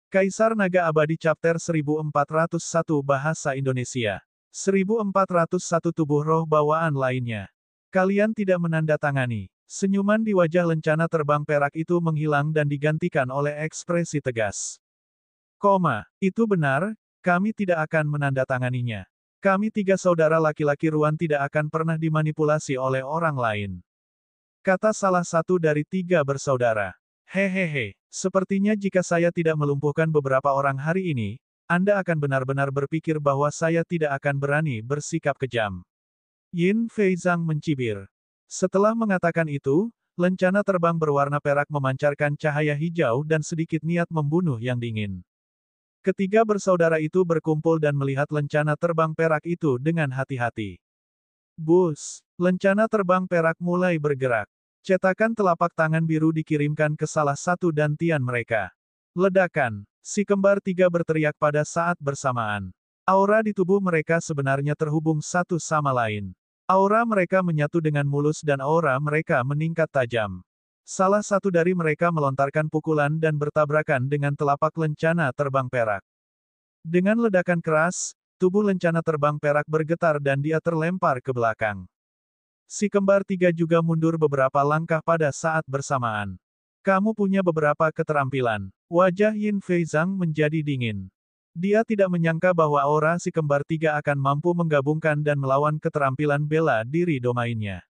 Kaisar Naga Abadi Chapter 1401 Bahasa Indonesia. 1401 Tubuh roh bawaan lainnya. Kalian tidak menandatangani. Senyuman di wajah lencana terbang perak itu menghilang dan digantikan oleh ekspresi tegas. Itu benar, kami tidak akan menandatanganinya. Kami tiga saudara laki-laki Ruan tidak akan pernah dimanipulasi oleh orang lain. Kata salah satu dari tiga bersaudara. Hehehe, sepertinya jika saya tidak melumpuhkan beberapa orang hari ini, Anda akan benar-benar berpikir bahwa saya tidak akan berani bersikap kejam. Yin Feizang mencibir. Setelah mengatakan itu, lencana terbang berwarna perak memancarkan cahaya hijau dan sedikit niat membunuh yang dingin. Ketiga bersaudara itu berkumpul dan melihat lencana terbang perak itu dengan hati-hati. Bus, lencana terbang perak mulai bergerak. Cetakan telapak tangan biru dikirimkan ke salah satu dantian mereka. Ledakan, si kembar tiga berteriak pada saat bersamaan. Aura di tubuh mereka sebenarnya terhubung satu sama lain. Aura mereka menyatu dengan mulus dan aura mereka meningkat tajam. Salah satu dari mereka melontarkan pukulan dan bertabrakan dengan telapak lencana terbang perak. Dengan ledakan keras, tubuh lencana terbang perak bergetar dan dia terlempar ke belakang. Si kembar tiga juga mundur beberapa langkah pada saat bersamaan. Kamu punya beberapa keterampilan. Wajah Yin Feizang menjadi dingin. Dia tidak menyangka bahwa aura si kembar tiga akan mampu menggabungkan dan melawan keterampilan bela diri domainnya.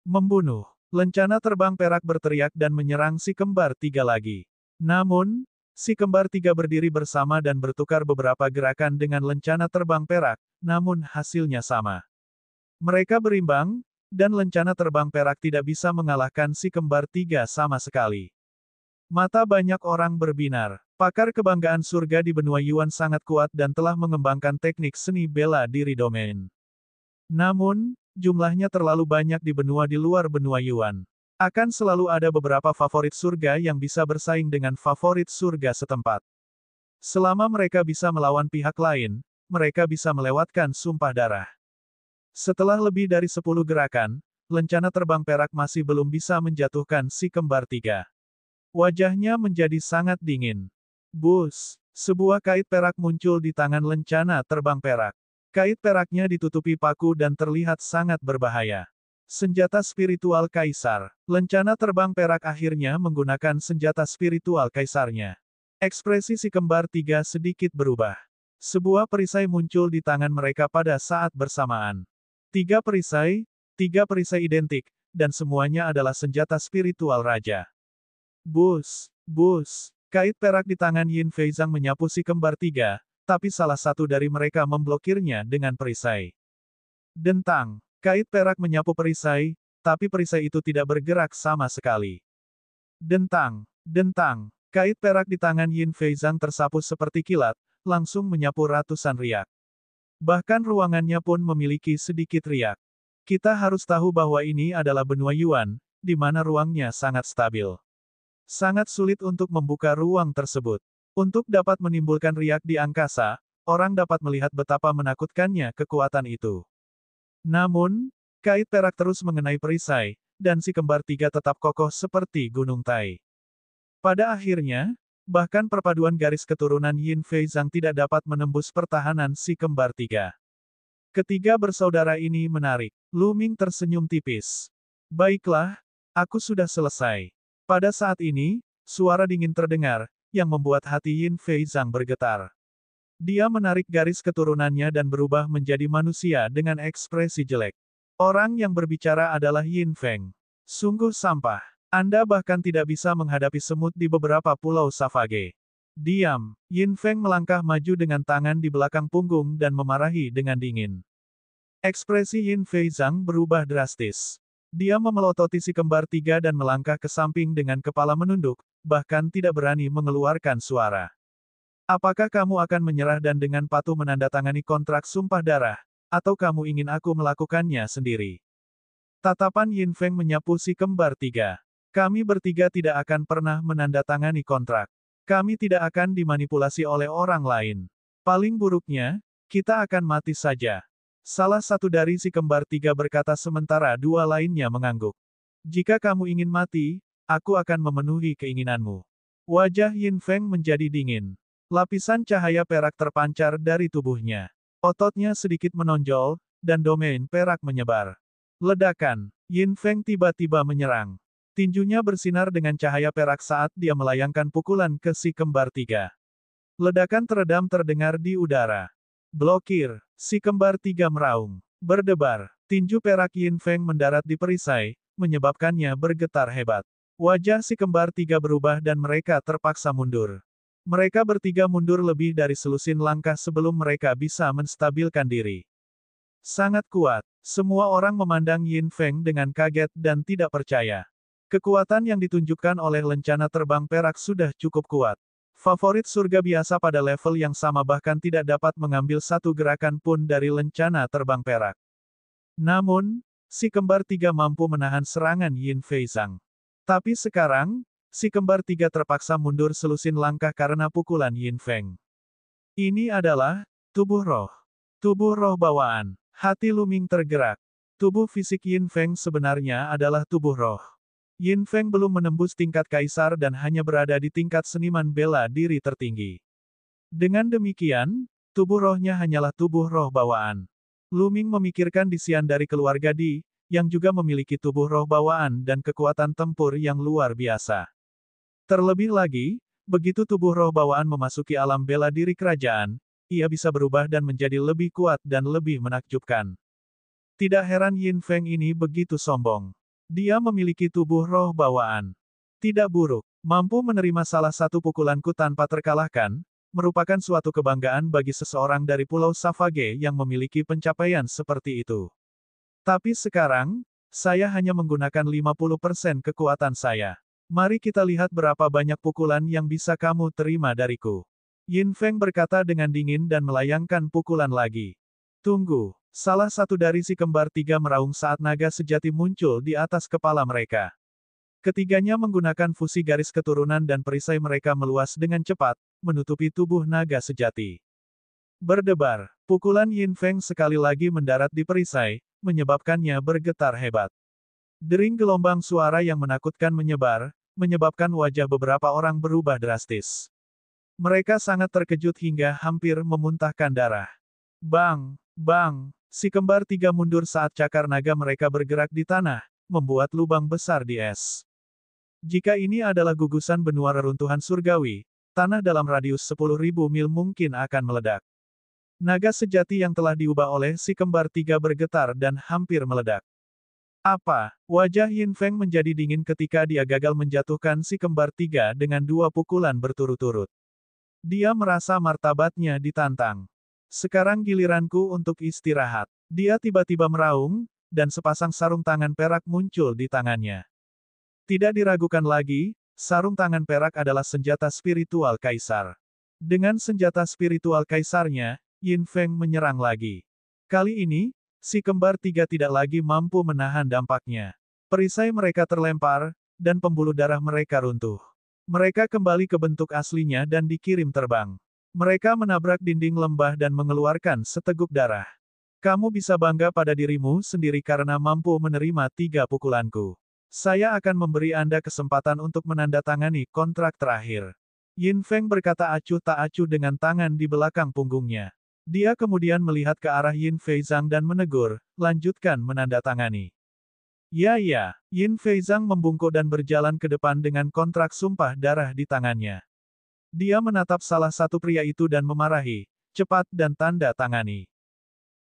Membunuh. Lencana terbang perak berteriak dan menyerang si kembar tiga lagi. Namun, si kembar tiga berdiri bersama dan bertukar beberapa gerakan dengan lencana terbang perak, namun hasilnya sama. Mereka berimbang, dan lencana terbang perak tidak bisa mengalahkan si kembar tiga sama sekali. Mata banyak orang berbinar. Pakar kebanggaan surga di benua Yuan sangat kuat dan telah mengembangkan teknik seni bela diri domain. Namun, jumlahnya terlalu banyak di benua di luar benua Yuan. Akan selalu ada beberapa favorit surga yang bisa bersaing dengan favorit surga setempat. Selama mereka bisa melawan pihak lain, mereka bisa melewatkan sumpah darah. Setelah lebih dari 10 gerakan, lencana terbang perak masih belum bisa menjatuhkan si kembar tiga. Wajahnya menjadi sangat dingin. Bus, sebuah kait perak muncul di tangan lencana terbang perak. Kait peraknya ditutupi paku dan terlihat sangat berbahaya. Senjata spiritual kaisar. Lencana terbang perak akhirnya menggunakan senjata spiritual kaisarnya. Ekspresi si kembar tiga sedikit berubah. Sebuah perisai muncul di tangan mereka pada saat bersamaan. Tiga perisai identik, dan semuanya adalah senjata spiritual raja. Bus, kait perak di tangan Yin Feizang menyapu si kembar tiga, tapi salah satu dari mereka memblokirnya dengan perisai. Dentang, kait perak menyapu perisai, tapi perisai itu tidak bergerak sama sekali. Dentang, kait perak di tangan Yin Feizang tersapu seperti kilat, langsung menyapu ratusan riak. Bahkan ruangannya pun memiliki sedikit riak. Kita harus tahu bahwa ini adalah benua Yuan, di mana ruangnya sangat stabil. Sangat sulit untuk membuka ruang tersebut. Untuk dapat menimbulkan riak di angkasa, orang dapat melihat betapa menakutkannya kekuatan itu. Namun, kait perak terus mengenai perisai, dan si kembar tiga tetap kokoh seperti gunung Tai. Pada akhirnya, bahkan perpaduan garis keturunan Yin Feizang tidak dapat menembus pertahanan si kembar tiga. Ketiga bersaudara ini menarik. Lu Ming tersenyum tipis. Baiklah, aku sudah selesai. Pada saat ini, suara dingin terdengar, yang membuat hati Yin Feizang bergetar. Dia menarik garis keturunannya dan berubah menjadi manusia dengan ekspresi jelek. Orang yang berbicara adalah Yin Feng. Sungguh sampah. Anda bahkan tidak bisa menghadapi semut di beberapa pulau Savage. Diam. Yin Feng melangkah maju dengan tangan di belakang punggung dan memarahi dengan dingin. Ekspresi Yin Feizang berubah drastis. Dia memelototi si kembar tiga dan melangkah ke samping dengan kepala menunduk, bahkan tidak berani mengeluarkan suara. Apakah kamu akan menyerah dan dengan patuh menandatangani kontrak sumpah darah, atau kamu ingin aku melakukannya sendiri? Tatapan Yin Feng menyapu si kembar tiga. Kami bertiga tidak akan pernah menandatangani kontrak. Kami tidak akan dimanipulasi oleh orang lain. Paling buruknya, kita akan mati saja. Salah satu dari si kembar tiga berkata sementara dua lainnya mengangguk. Jika kamu ingin mati, aku akan memenuhi keinginanmu. Wajah Yin Feng menjadi dingin. Lapisan cahaya perak terpancar dari tubuhnya. Ototnya sedikit menonjol, dan domain perak menyebar. Ledakan. Yin Feng tiba-tiba menyerang. Tinjunya bersinar dengan cahaya perak saat dia melayangkan pukulan ke si kembar tiga. Ledakan teredam terdengar di udara. Blokir. Si kembar tiga meraung. Berdebar. Tinju perak Yin Feng mendarat di perisai, menyebabkannya bergetar hebat. Wajah si kembar tiga berubah dan mereka terpaksa mundur. Mereka bertiga mundur lebih dari selusin langkah sebelum mereka bisa menstabilkan diri. Sangat kuat. Semua orang memandang Yin Feng dengan kaget dan tidak percaya. Kekuatan yang ditunjukkan oleh lencana terbang perak sudah cukup kuat. Favorit surga biasa pada level yang sama bahkan tidak dapat mengambil satu gerakan pun dari lencana terbang perak. Namun, si kembar tiga mampu menahan serangan Yin Feizang. Tapi sekarang, si kembar tiga terpaksa mundur selusin langkah karena pukulan Yin Feng. Ini adalah tubuh roh. Tubuh roh bawaan. Hati Lu Ming tergerak. Tubuh fisik Yin Feng sebenarnya adalah tubuh roh. Yin Feng belum menembus tingkat kaisar dan hanya berada di tingkat seniman bela diri tertinggi. Dengan demikian, tubuh rohnya hanyalah tubuh roh bawaan. Lu Ming memikirkan Disian dari keluarga Di, yang juga memiliki tubuh roh bawaan dan kekuatan tempur yang luar biasa. Terlebih lagi, begitu tubuh roh bawaan memasuki alam bela diri kerajaan, ia bisa berubah dan menjadi lebih kuat dan lebih menakjubkan. Tidak heran Yin Feng ini begitu sombong. Dia memiliki tubuh roh bawaan. Tidak buruk, mampu menerima salah satu pukulanku tanpa terkalahkan, merupakan suatu kebanggaan bagi seseorang dari Pulau Savage yang memiliki pencapaian seperti itu. Tapi sekarang, saya hanya menggunakan 50% kekuatan saya. Mari kita lihat berapa banyak pukulan yang bisa kamu terima dariku. Yin Feng berkata dengan dingin dan melayangkan pukulan lagi. Tunggu, salah satu dari si kembar tiga meraung saat naga sejati muncul di atas kepala mereka. Ketiganya menggunakan fusi garis keturunan dan perisai mereka meluas dengan cepat, menutupi tubuh naga sejati. Berdebar, pukulan Yin Feng sekali lagi mendarat di perisai, menyebabkannya bergetar hebat. Dering gelombang suara yang menakutkan menyebar, menyebabkan wajah beberapa orang berubah drastis. Mereka sangat terkejut hingga hampir memuntahkan darah. Bang, bang, si kembar tiga mundur saat cakar naga mereka bergerak di tanah, membuat lubang besar di es. Jika ini adalah gugusan benua reruntuhan surgawi, tanah dalam radius 10.000 mil mungkin akan meledak. Naga sejati yang telah diubah oleh si kembar tiga bergetar dan hampir meledak. Apa? Wajah Yin Feng menjadi dingin ketika dia gagal menjatuhkan si kembar tiga dengan 2 pukulan berturut-turut. Dia merasa martabatnya ditantang. Sekarang giliranku untuk istirahat. Dia tiba-tiba meraung, dan sepasang sarung tangan perak muncul di tangannya. Tidak diragukan lagi, sarung tangan perak adalah senjata spiritual kaisar. Dengan senjata spiritual kaisarnya, Yin Feng menyerang lagi. Kali ini, si kembar tiga tidak lagi mampu menahan dampaknya. Perisai mereka terlempar, dan pembuluh darah mereka runtuh. Mereka kembali ke bentuk aslinya dan dikirim terbang. Mereka menabrak dinding lembah dan mengeluarkan seteguk darah. Kamu bisa bangga pada dirimu sendiri karena mampu menerima 3 pukulanku. Saya akan memberi Anda kesempatan untuk menandatangani kontrak terakhir. Yin Feng berkata acuh tak acuh dengan tangan di belakang punggungnya. Dia kemudian melihat ke arah Yin Feizang dan menegur, lanjutkan menandatangani. Ya, Yin Feizang membungkuk dan berjalan ke depan dengan kontrak sumpah darah di tangannya. Dia menatap salah satu pria itu dan memarahi, cepat dan tanda tangani.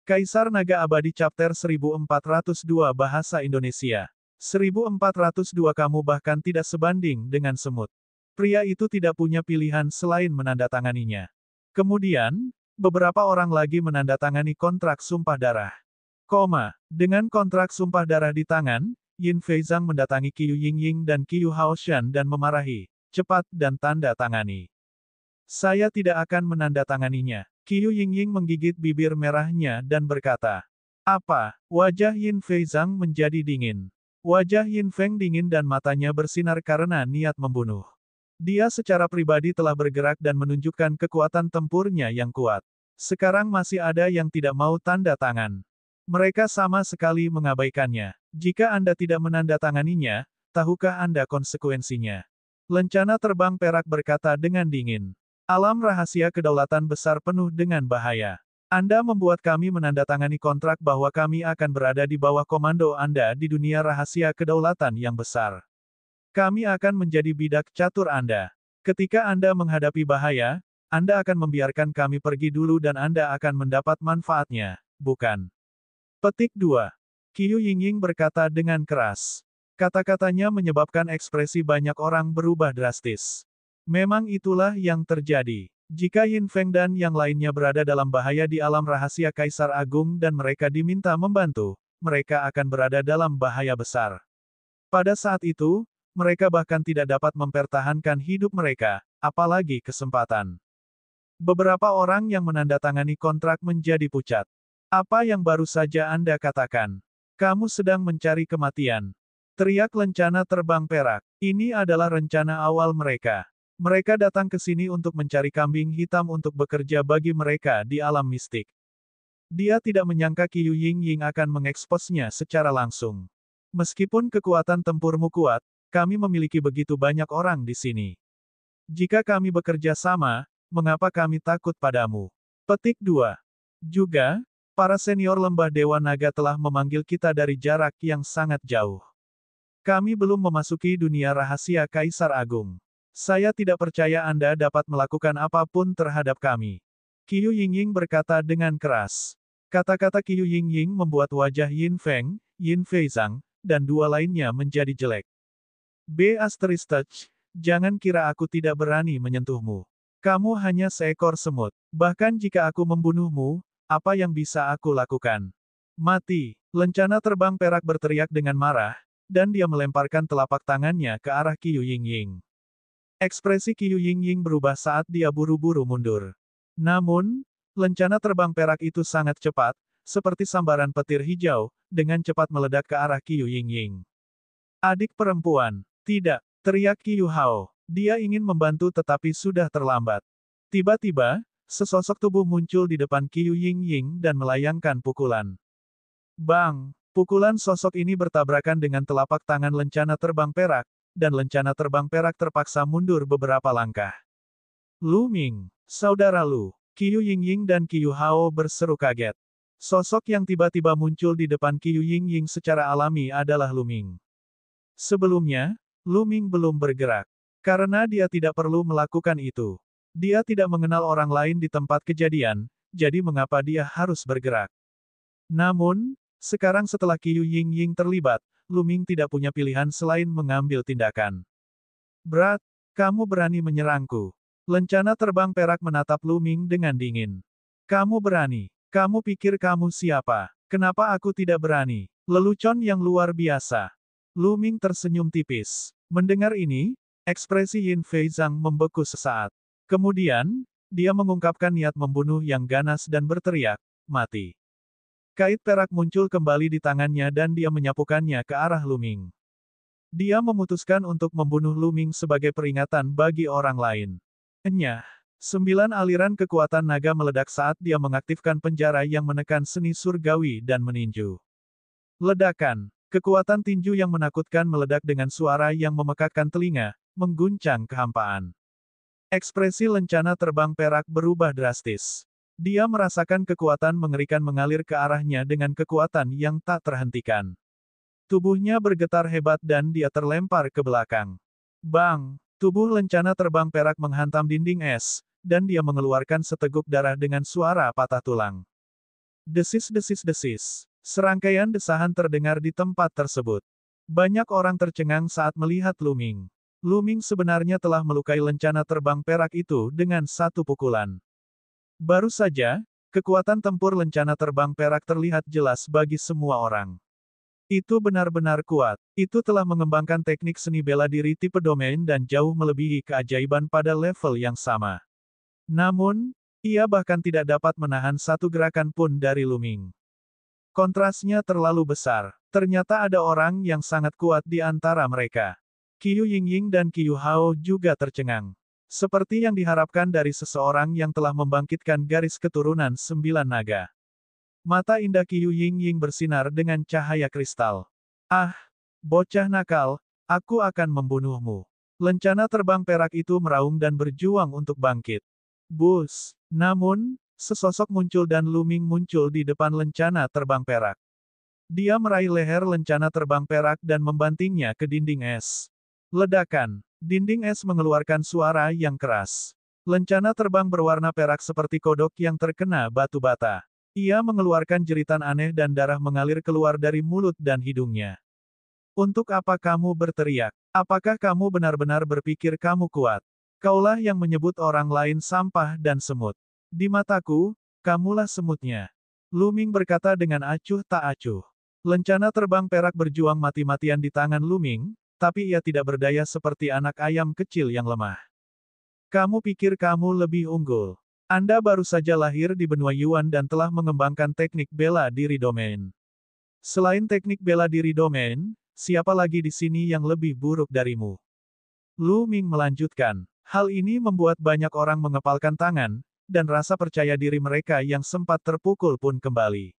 Kaisar Naga Abadi Chapter 1402 Bahasa Indonesia. 1402 Kamu bahkan tidak sebanding dengan semut. Pria itu tidak punya pilihan selain menandatanganinya. Kemudian, beberapa orang lagi menandatangani kontrak sumpah darah. Dengan kontrak sumpah darah di tangan, Yin Feizang mendatangi Qiu Yingying dan Qiu Haoshan dan memarahi, cepat dan tanda tangani. Saya tidak akan menandatanganinya. Qiu Yingying menggigit bibir merahnya dan berkata, apa? Wajah Yin Feizang menjadi dingin. Wajah Yin Feng dingin dan matanya bersinar karena niat membunuh. Dia secara pribadi telah bergerak dan menunjukkan kekuatan tempurnya yang kuat. Sekarang masih ada yang tidak mau tanda tangan. Mereka sama sekali mengabaikannya. Jika Anda tidak menandatanganinya, tahukah Anda konsekuensinya? Lencana terbang perak berkata dengan dingin. Alam rahasia kedaulatan besar penuh dengan bahaya. Anda membuat kami menandatangani kontrak bahwa kami akan berada di bawah komando Anda di dunia rahasia kedaulatan yang besar. Kami akan menjadi bidak catur Anda. Ketika Anda menghadapi bahaya, Anda akan membiarkan kami pergi dulu dan Anda akan mendapat manfaatnya, bukan? Petik 2. Qiu Yingying berkata dengan keras. Kata-katanya menyebabkan ekspresi banyak orang berubah drastis. Memang itulah yang terjadi. Jika Yin Feng dan yang lainnya berada dalam bahaya di alam rahasia Kaisar Agung dan mereka diminta membantu, mereka akan berada dalam bahaya besar. Pada saat itu, mereka bahkan tidak dapat mempertahankan hidup mereka, apalagi kesempatan. Beberapa orang yang menandatangani kontrak menjadi pucat. Apa yang baru saja Anda katakan? Kamu sedang mencari kematian. Teriak lencana terbang perak. Ini adalah rencana awal mereka. Mereka datang ke sini untuk mencari kambing hitam untuk bekerja bagi mereka di alam mistik. Dia tidak menyangka Qiu Yingying akan mengeksposnya secara langsung. Meskipun kekuatan tempurmu kuat, kami memiliki begitu banyak orang di sini. Jika kami bekerja sama, mengapa kami takut padamu? Petik 2. Juga, para senior lembah Dewa Naga telah memanggil kita dari jarak yang sangat jauh. Kami belum memasuki dunia rahasia Kaisar Agung. Saya tidak percaya Anda dapat melakukan apapun terhadap kami. Qiu Yingying berkata dengan keras. Kata-kata Qiu Yingying membuat wajah Yin Feng, Yin Feizang, dan dua lainnya menjadi jelek. Jangan kira aku tidak berani menyentuhmu. Kamu hanya seekor semut. Bahkan jika aku membunuhmu, apa yang bisa aku lakukan? Mati. Lencana terbang perak berteriak dengan marah, dan dia melemparkan telapak tangannya ke arah Qiu Yingying. Ekspresi Qiu Yingying berubah saat dia buru-buru mundur. Namun, lencana terbang perak itu sangat cepat, seperti sambaran petir hijau, dengan cepat meledak ke arah Qiu Yingying. Adik perempuan, tidak, teriak Qiu Hao. Dia ingin membantu tetapi sudah terlambat. Tiba-tiba, sesosok tubuh muncul di depan Qiu Yingying dan melayangkan pukulan. Bang! Pukulan sosok ini bertabrakan dengan telapak tangan lencana terbang perak, dan lencana terbang perak terpaksa mundur beberapa langkah. Lu Ming, saudara Lu, Qiu Yingying dan Qiu Hao berseru kaget. Sosok yang tiba-tiba muncul di depan Qiu Yingying secara alami adalah Lu Ming. Sebelumnya, Lu Ming belum bergerak. Karena dia tidak perlu melakukan itu. Dia tidak mengenal orang lain di tempat kejadian, jadi mengapa dia harus bergerak? Namun, sekarang setelah Qiu Yingying terlibat, Lu Ming tidak punya pilihan selain mengambil tindakan. Berat, kamu berani menyerangku. Lencana terbang perak menatap Lu Ming dengan dingin. Kamu berani. Kamu pikir kamu siapa? Kenapa aku tidak berani? Lelucon yang luar biasa. Lu Ming tersenyum tipis. Mendengar ini, ekspresi Yin Feizang membeku sesaat. Kemudian, dia mengungkapkan niat membunuh yang ganas dan berteriak, mati. Kait perak muncul kembali di tangannya dan dia menyapukannya ke arah Lu Ming. Dia memutuskan untuk membunuh Lu Ming sebagai peringatan bagi orang lain. Enyah. 9 aliran kekuatan naga meledak saat dia mengaktifkan penjara yang menekan seni surgawi dan meninju. Ledakan. Kekuatan tinju yang menakutkan meledak dengan suara yang memekakkan telinga, mengguncang kehampaan. Ekspresi lencana terbang perak berubah drastis. Dia merasakan kekuatan mengerikan mengalir ke arahnya dengan kekuatan yang tak terhentikan. Tubuhnya bergetar hebat dan dia terlempar ke belakang. Bang! Tubuh lencana terbang perak menghantam dinding es, dan dia mengeluarkan seteguk darah dengan suara patah tulang. Desis-desis-desis. Serangkaian desahan terdengar di tempat tersebut. Banyak orang tercengang saat melihat Lu Ming. Lu Ming sebenarnya telah melukai lencana terbang perak itu dengan satu pukulan. Baru saja, kekuatan tempur lencana terbang perak terlihat jelas bagi semua orang. Itu benar-benar kuat. Itu telah mengembangkan teknik seni bela diri tipe domain dan jauh melebihi keajaiban pada level yang sama. Namun, ia bahkan tidak dapat menahan satu gerakan pun dari Lu Ming. Kontrasnya terlalu besar. Ternyata ada orang yang sangat kuat di antara mereka. Qiu Yingying dan Qiu Hao juga tercengang. Seperti yang diharapkan dari seseorang yang telah membangkitkan garis keturunan 9 naga. Mata indah Qiu Yingying bersinar dengan cahaya kristal. Ah, bocah nakal, aku akan membunuhmu. Lencana terbang perak itu meraung dan berjuang untuk bangkit. Bus. Namun, sesosok muncul dan Luming muncul di depan lencana terbang perak. Dia meraih leher lencana terbang perak dan membantingnya ke dinding es. Ledakan. Dinding es mengeluarkan suara yang keras. Lencana terbang berwarna perak seperti kodok yang terkena batu bata. Ia mengeluarkan jeritan aneh dan darah mengalir keluar dari mulut dan hidungnya. Untuk apa kamu berteriak? Apakah kamu benar-benar berpikir kamu kuat? Kaulah yang menyebut orang lain sampah dan semut. Di mataku, kamulah semutnya. Luming berkata dengan acuh tak acuh. Lencana terbang perak berjuang mati-matian di tangan Luming, tapi ia tidak berdaya seperti anak ayam kecil yang lemah. Kamu pikir kamu lebih unggul. Anda baru saja lahir di benua Yuan dan telah mengembangkan teknik bela diri domain. Selain teknik bela diri domain, siapa lagi di sini yang lebih buruk darimu? Lu Ming melanjutkan. Hal ini membuat banyak orang mengepalkan tangan, dan rasa percaya diri mereka yang sempat terpukul pun kembali.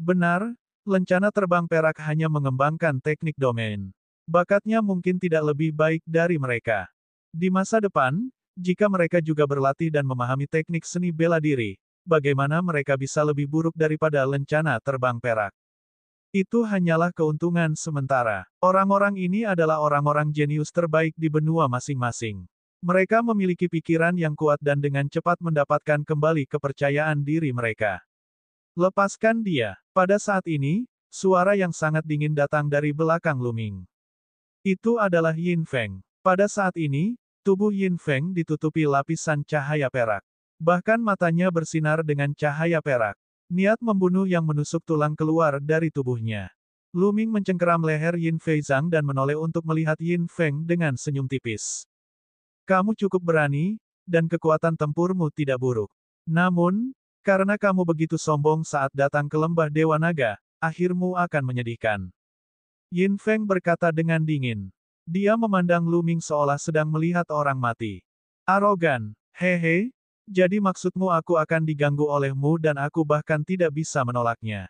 Benar, lencana terbang perak hanya mengembangkan teknik domain. Bakatnya mungkin tidak lebih baik dari mereka. Di masa depan, jika mereka juga berlatih dan memahami teknik seni bela diri, bagaimana mereka bisa lebih buruk daripada lencana terbang perak? Itu hanyalah keuntungan sementara. Orang-orang ini adalah orang-orang jenius terbaik di benua masing-masing. Mereka memiliki pikiran yang kuat dan dengan cepat mendapatkan kembali kepercayaan diri mereka. Lepaskan dia. Pada saat ini, suara yang sangat dingin datang dari belakang Luming. Itu adalah Yin Feng. Pada saat ini, tubuh Yin Feng ditutupi lapisan cahaya perak. Bahkan matanya bersinar dengan cahaya perak. Niat membunuh yang menusuk tulang keluar dari tubuhnya. Luming mencengkeram leher Yin Feizang dan menoleh untuk melihat Yin Feng dengan senyum tipis. Kamu cukup berani, dan kekuatan tempurmu tidak buruk. Namun, karena kamu begitu sombong saat datang ke lembah Dewa Naga, akhirmu akan menyedihkan. Yin Feng berkata dengan dingin. Dia memandang Luming seolah sedang melihat orang mati. Arogan, hehe, jadi maksudmu aku akan diganggu olehmu dan aku bahkan tidak bisa menolaknya.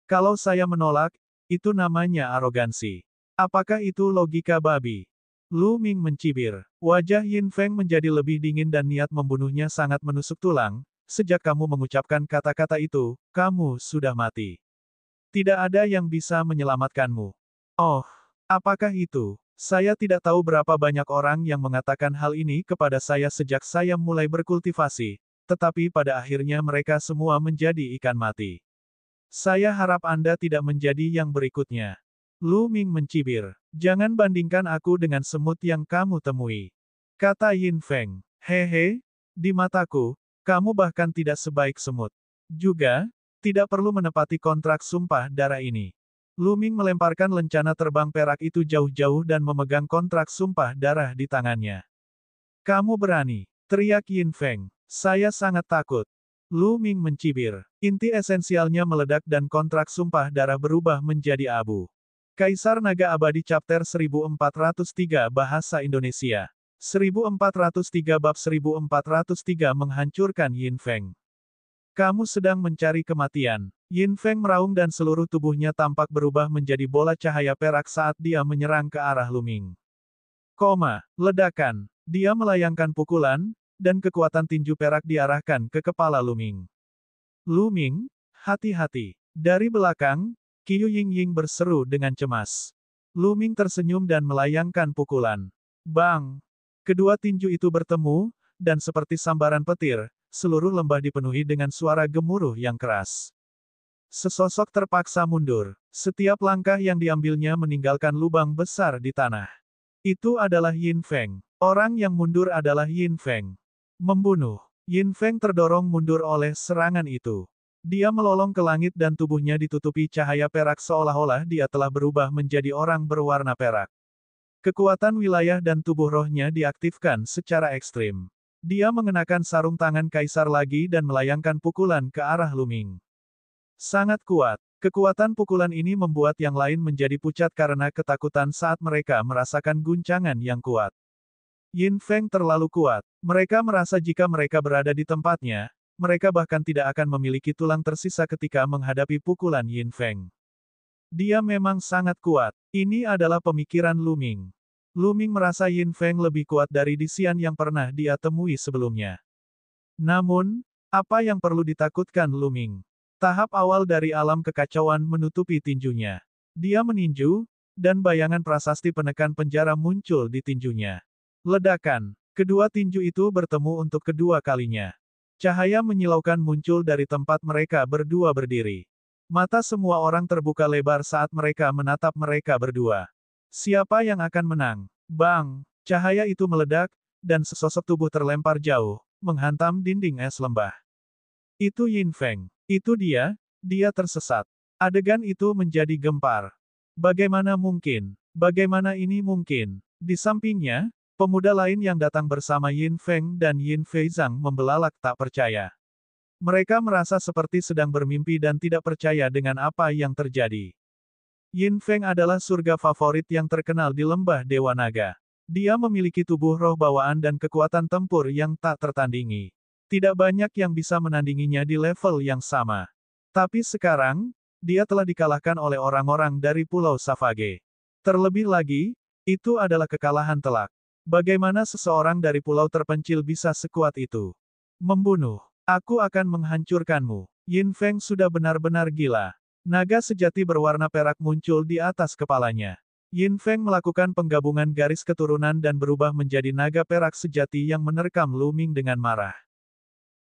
Kalau saya menolak, itu namanya arogansi. Apakah itu logika babi? Luming mencibir. Wajah Yin Feng menjadi lebih dingin dan niat membunuhnya sangat menusuk tulang. Sejak kamu mengucapkan kata-kata itu, kamu sudah mati. Tidak ada yang bisa menyelamatkanmu. Oh, apakah itu? Saya tidak tahu berapa banyak orang yang mengatakan hal ini kepada saya sejak saya mulai berkultivasi, tetapi pada akhirnya mereka semua menjadi ikan mati. Saya harap Anda tidak menjadi yang berikutnya. Lu Ming mencibir. Jangan bandingkan aku dengan semut yang kamu temui. Kata Yin Feng. Hehe, di mataku, kamu bahkan tidak sebaik semut. Juga, tidak perlu menepati kontrak sumpah darah ini. Luming melemparkan lencana terbang perak itu jauh-jauh dan memegang kontrak sumpah darah di tangannya. Kamu berani, teriak Yin Feng. Saya sangat takut. Luming mencibir. Inti esensialnya meledak dan kontrak sumpah darah berubah menjadi abu. Kaisar Naga Abadi Chapter 1403 Bahasa Indonesia. 1403 Bab 1403 Menghancurkan Yin Feng. Kamu sedang mencari kematian. Yin Feng meraung dan seluruh tubuhnya tampak berubah menjadi bola cahaya perak saat dia menyerang ke arah Luming. Ledakan. Dia melayangkan pukulan, dan kekuatan tinju perak diarahkan ke kepala Luming. Luming, hati-hati. Dari belakang, Qiu Yingying berseru dengan cemas. Luming tersenyum dan melayangkan pukulan. Bang! Kedua tinju itu bertemu, dan seperti sambaran petir, seluruh lembah dipenuhi dengan suara gemuruh yang keras. Sesosok terpaksa mundur. Setiap langkah yang diambilnya meninggalkan lubang besar di tanah. Itu adalah Yin Feng. Orang yang mundur adalah Yin Feng. Membunuh. Yin Feng terdorong mundur oleh serangan itu. Dia melolong ke langit dan tubuhnya ditutupi cahaya perak seolah-olah dia telah berubah menjadi orang berwarna perak. Kekuatan wilayah dan tubuh rohnya diaktifkan secara ekstrim. Dia mengenakan sarung tangan kaisar lagi dan melayangkan pukulan ke arah Luming. Sangat kuat. Kekuatan pukulan ini membuat yang lain menjadi pucat karena ketakutan saat mereka merasakan guncangan yang kuat. Yin Feng terlalu kuat. Mereka merasa jika mereka berada di tempatnya, mereka bahkan tidak akan memiliki tulang tersisa ketika menghadapi pukulan Yin Feng. Dia memang sangat kuat. Ini adalah pemikiran Luming. Luming merasa Yin Feng lebih kuat dari Di Xian yang pernah dia temui sebelumnya. Namun, apa yang perlu ditakutkan Lu Ming? Tahap awal dari alam kekacauan menutupi tinjunya. Dia meninju, dan bayangan prasasti penekan penjara muncul di tinjunya. Ledakan. Kedua tinju itu bertemu untuk kedua kalinya. Cahaya menyilaukan muncul dari tempat mereka berdua berdiri. Mata semua orang terbuka lebar saat mereka menatap mereka berdua. Siapa yang akan menang? Bang! Cahaya itu meledak, dan sesosok tubuh terlempar jauh, menghantam dinding es lembah. Itu Yin Feng. Itu dia tersesat. Adegan itu menjadi gempar. Bagaimana mungkin? Bagaimana ini mungkin? Di sampingnya, pemuda lain yang datang bersama Yin Feng dan Yin Feizang membelalak tak percaya. Mereka merasa seperti sedang bermimpi dan tidak percaya dengan apa yang terjadi. Yin Feng adalah surga favorit yang terkenal di lembah Dewa Naga. Dia memiliki tubuh roh bawaan dan kekuatan tempur yang tak tertandingi. Tidak banyak yang bisa menandinginya di level yang sama. Tapi sekarang, dia telah dikalahkan oleh orang-orang dari Pulau Savage. Terlebih lagi, itu adalah kekalahan telak. Bagaimana seseorang dari pulau terpencil bisa sekuat itu? Membunuh. Aku akan menghancurkanmu. Yin Feng sudah benar-benar gila. Naga sejati berwarna perak muncul di atas kepalanya. Yin Feng melakukan penggabungan garis keturunan dan berubah menjadi naga perak sejati yang menerkam Lu Ming dengan marah.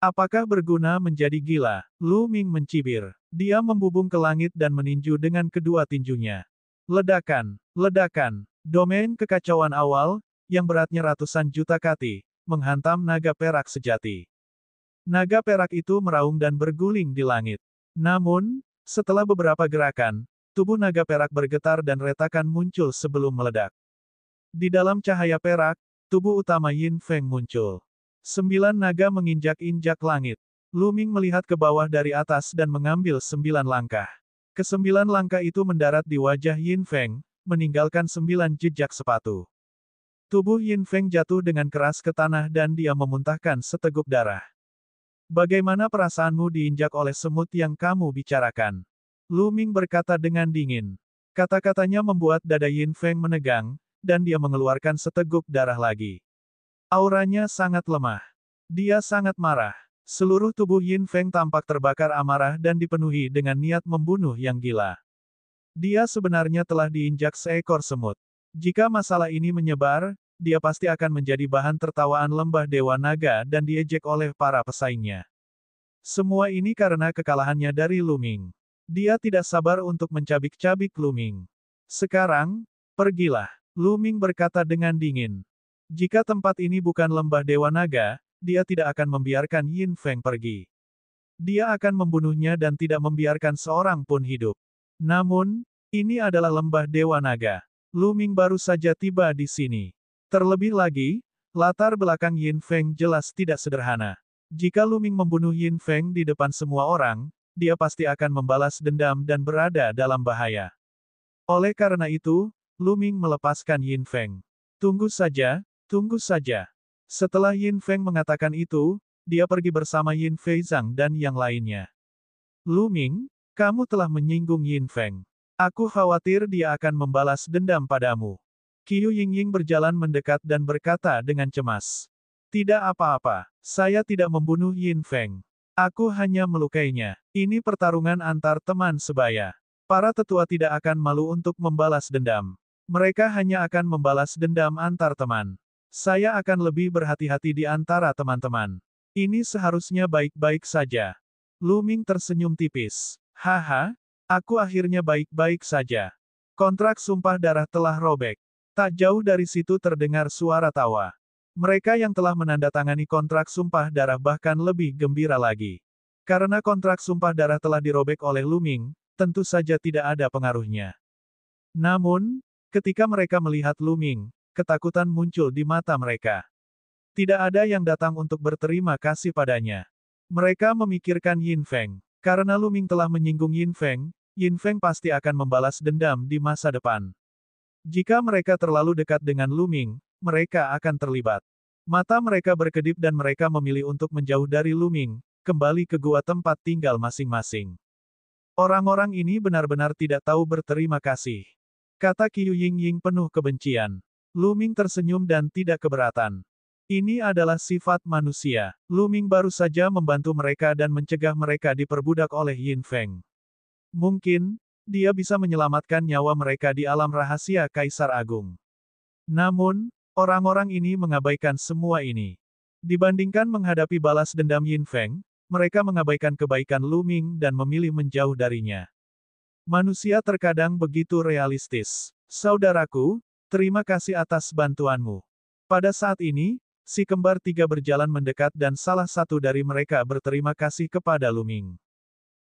Apakah berguna menjadi gila? Lu Ming mencibir. Dia membubung ke langit dan meninju dengan kedua tinjunya. Ledakan. Ledakan. Domain kekacauan awal, yang beratnya ratusan juta kati, menghantam naga perak sejati. Naga perak itu meraung dan berguling di langit. Namun, setelah beberapa gerakan, tubuh naga perak bergetar dan retakan muncul sebelum meledak. Di dalam cahaya perak, tubuh utama Yin Feng muncul. 9 naga menginjak-injak langit. Lu Ming melihat ke bawah dari atas dan mengambil 9 langkah. Ke-9 langkah itu mendarat di wajah Yin Feng, meninggalkan 9 jejak sepatu. Tubuh Yin Feng jatuh dengan keras ke tanah dan dia memuntahkan seteguk darah. Bagaimana perasaanmu diinjak oleh semut yang kamu bicarakan? Lu Ming berkata dengan dingin. Kata-katanya membuat dada Yin Feng menegang, dan dia mengeluarkan seteguk darah lagi. Auranya sangat lemah. Dia sangat marah. Seluruh tubuh Yin Feng tampak terbakar amarah dan dipenuhi dengan niat membunuh yang gila. Dia sebenarnya telah diinjak seekor semut. Jika masalah ini menyebar, dia pasti akan menjadi bahan tertawaan lembah Dewa Naga dan diejek oleh para pesaingnya. Semua ini karena kekalahannya dari Lu Ming. Dia tidak sabar untuk mencabik-cabik Lu Ming. Sekarang, pergilah. Lu Ming berkata dengan dingin. Jika tempat ini bukan lembah Dewa Naga, dia tidak akan membiarkan Yin Feng pergi. Dia akan membunuhnya dan tidak membiarkan seorang pun hidup. Namun, ini adalah lembah Dewa Naga. Lu Ming baru saja tiba di sini. Terlebih lagi, latar belakang Yin Feng jelas tidak sederhana. Jika Lu Ming membunuh Yin Feng di depan semua orang, dia pasti akan membalas dendam dan berada dalam bahaya. Oleh karena itu, Lu Ming melepaskan Yin Feng. Tunggu saja, tunggu saja. Setelah Yin Feng mengatakan itu, dia pergi bersama Yin Feizang dan yang lainnya. Lu Ming, kamu telah menyinggung Yin Feng. Aku khawatir dia akan membalas dendam padamu. Qiu Yingying berjalan mendekat dan berkata dengan cemas. Tidak apa-apa, saya tidak membunuh Yin Feng. Aku hanya melukainya. Ini pertarungan antar teman sebaya. Para tetua tidak akan malu untuk membalas dendam. Mereka hanya akan membalas dendam antar teman. Saya akan lebih berhati-hati di antara teman-teman. Ini seharusnya baik-baik saja. Lu Ming tersenyum tipis. Haha, aku akhirnya baik-baik saja. Kontrak sumpah darah telah robek. Tak jauh dari situ terdengar suara tawa. Mereka yang telah menandatangani kontrak sumpah darah bahkan lebih gembira lagi. Karena kontrak sumpah darah telah dirobek oleh Lu Ming, tentu saja tidak ada pengaruhnya. Namun, ketika mereka melihat Lu Ming, ketakutan muncul di mata mereka. Tidak ada yang datang untuk berterima kasih padanya. Mereka memikirkan Yin Feng. Karena Lu Ming telah menyinggung Yin Feng pasti akan membalas dendam di masa depan. Jika mereka terlalu dekat dengan Lu Ming, mereka akan terlibat. Mata mereka berkedip dan mereka memilih untuk menjauh dari Lu Ming, kembali ke gua tempat tinggal masing-masing. Orang-orang ini benar-benar tidak tahu berterima kasih. Kata Qiu Yingying penuh kebencian. Lu Ming tersenyum dan tidak keberatan. Ini adalah sifat manusia. Lu Ming baru saja membantu mereka dan mencegah mereka diperbudak oleh Yin Feng. Mungkin, dia bisa menyelamatkan nyawa mereka di alam rahasia Kaisar Agung. Namun, orang-orang ini mengabaikan semua ini. Dibandingkan menghadapi balas dendam Yin Feng, mereka mengabaikan kebaikan Lu Ming dan memilih menjauh darinya. Manusia terkadang begitu realistis. Saudaraku, terima kasih atas bantuanmu. Pada saat ini, si kembar tiga berjalan mendekat dan salah satu dari mereka berterima kasih kepada Lu Ming.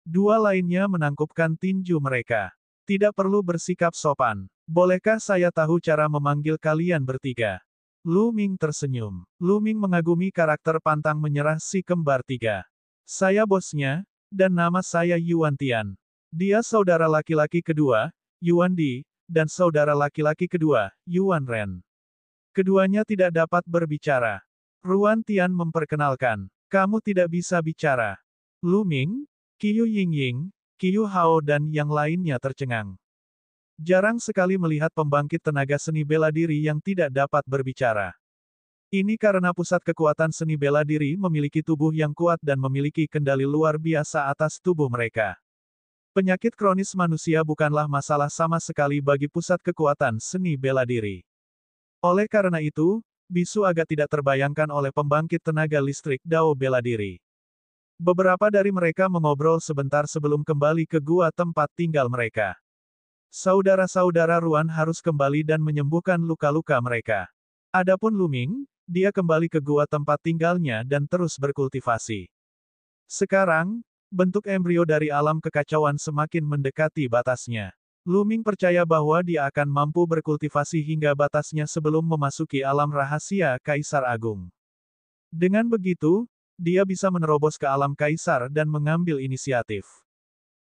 Dua lainnya menangkupkan tinju mereka. Tidak perlu bersikap sopan. Bolehkah saya tahu cara memanggil kalian bertiga? Lu Ming tersenyum. Lu Ming mengagumi karakter pantang menyerah si kembar tiga. Saya bosnya, dan nama saya Yuan Tian. Dia saudara laki-laki kedua, Yuan Di, dan saudara laki-laki kedua, Yuan Ren. Keduanya tidak dapat berbicara. Ruan Tian memperkenalkan. Kamu tidak bisa bicara. Lu Ming, Qiu Yingying, Qiu Hao dan yang lainnya tercengang. Jarang sekali melihat pembangkit tenaga seni bela diri yang tidak dapat berbicara. Ini karena pusat kekuatan seni bela diri memiliki tubuh yang kuat dan memiliki kendali luar biasa atas tubuh mereka. Penyakit kronis manusia bukanlah masalah sama sekali bagi pusat kekuatan seni bela diri. Oleh karena itu, bisu agak tidak terbayangkan oleh pembangkit tenaga listrik Dao bela diri. Beberapa dari mereka mengobrol sebentar sebelum kembali ke gua tempat tinggal mereka. Saudara-saudara Ruan harus kembali dan menyembuhkan luka-luka mereka. Adapun Lu Ming, dia kembali ke gua tempat tinggalnya dan terus berkultivasi. Sekarang, bentuk embrio dari alam kekacauan semakin mendekati batasnya. Lu Ming percaya bahwa dia akan mampu berkultivasi hingga batasnya sebelum memasuki alam rahasia Kaisar Agung. Dengan begitu, dia bisa menerobos ke alam Kaisar dan mengambil inisiatif.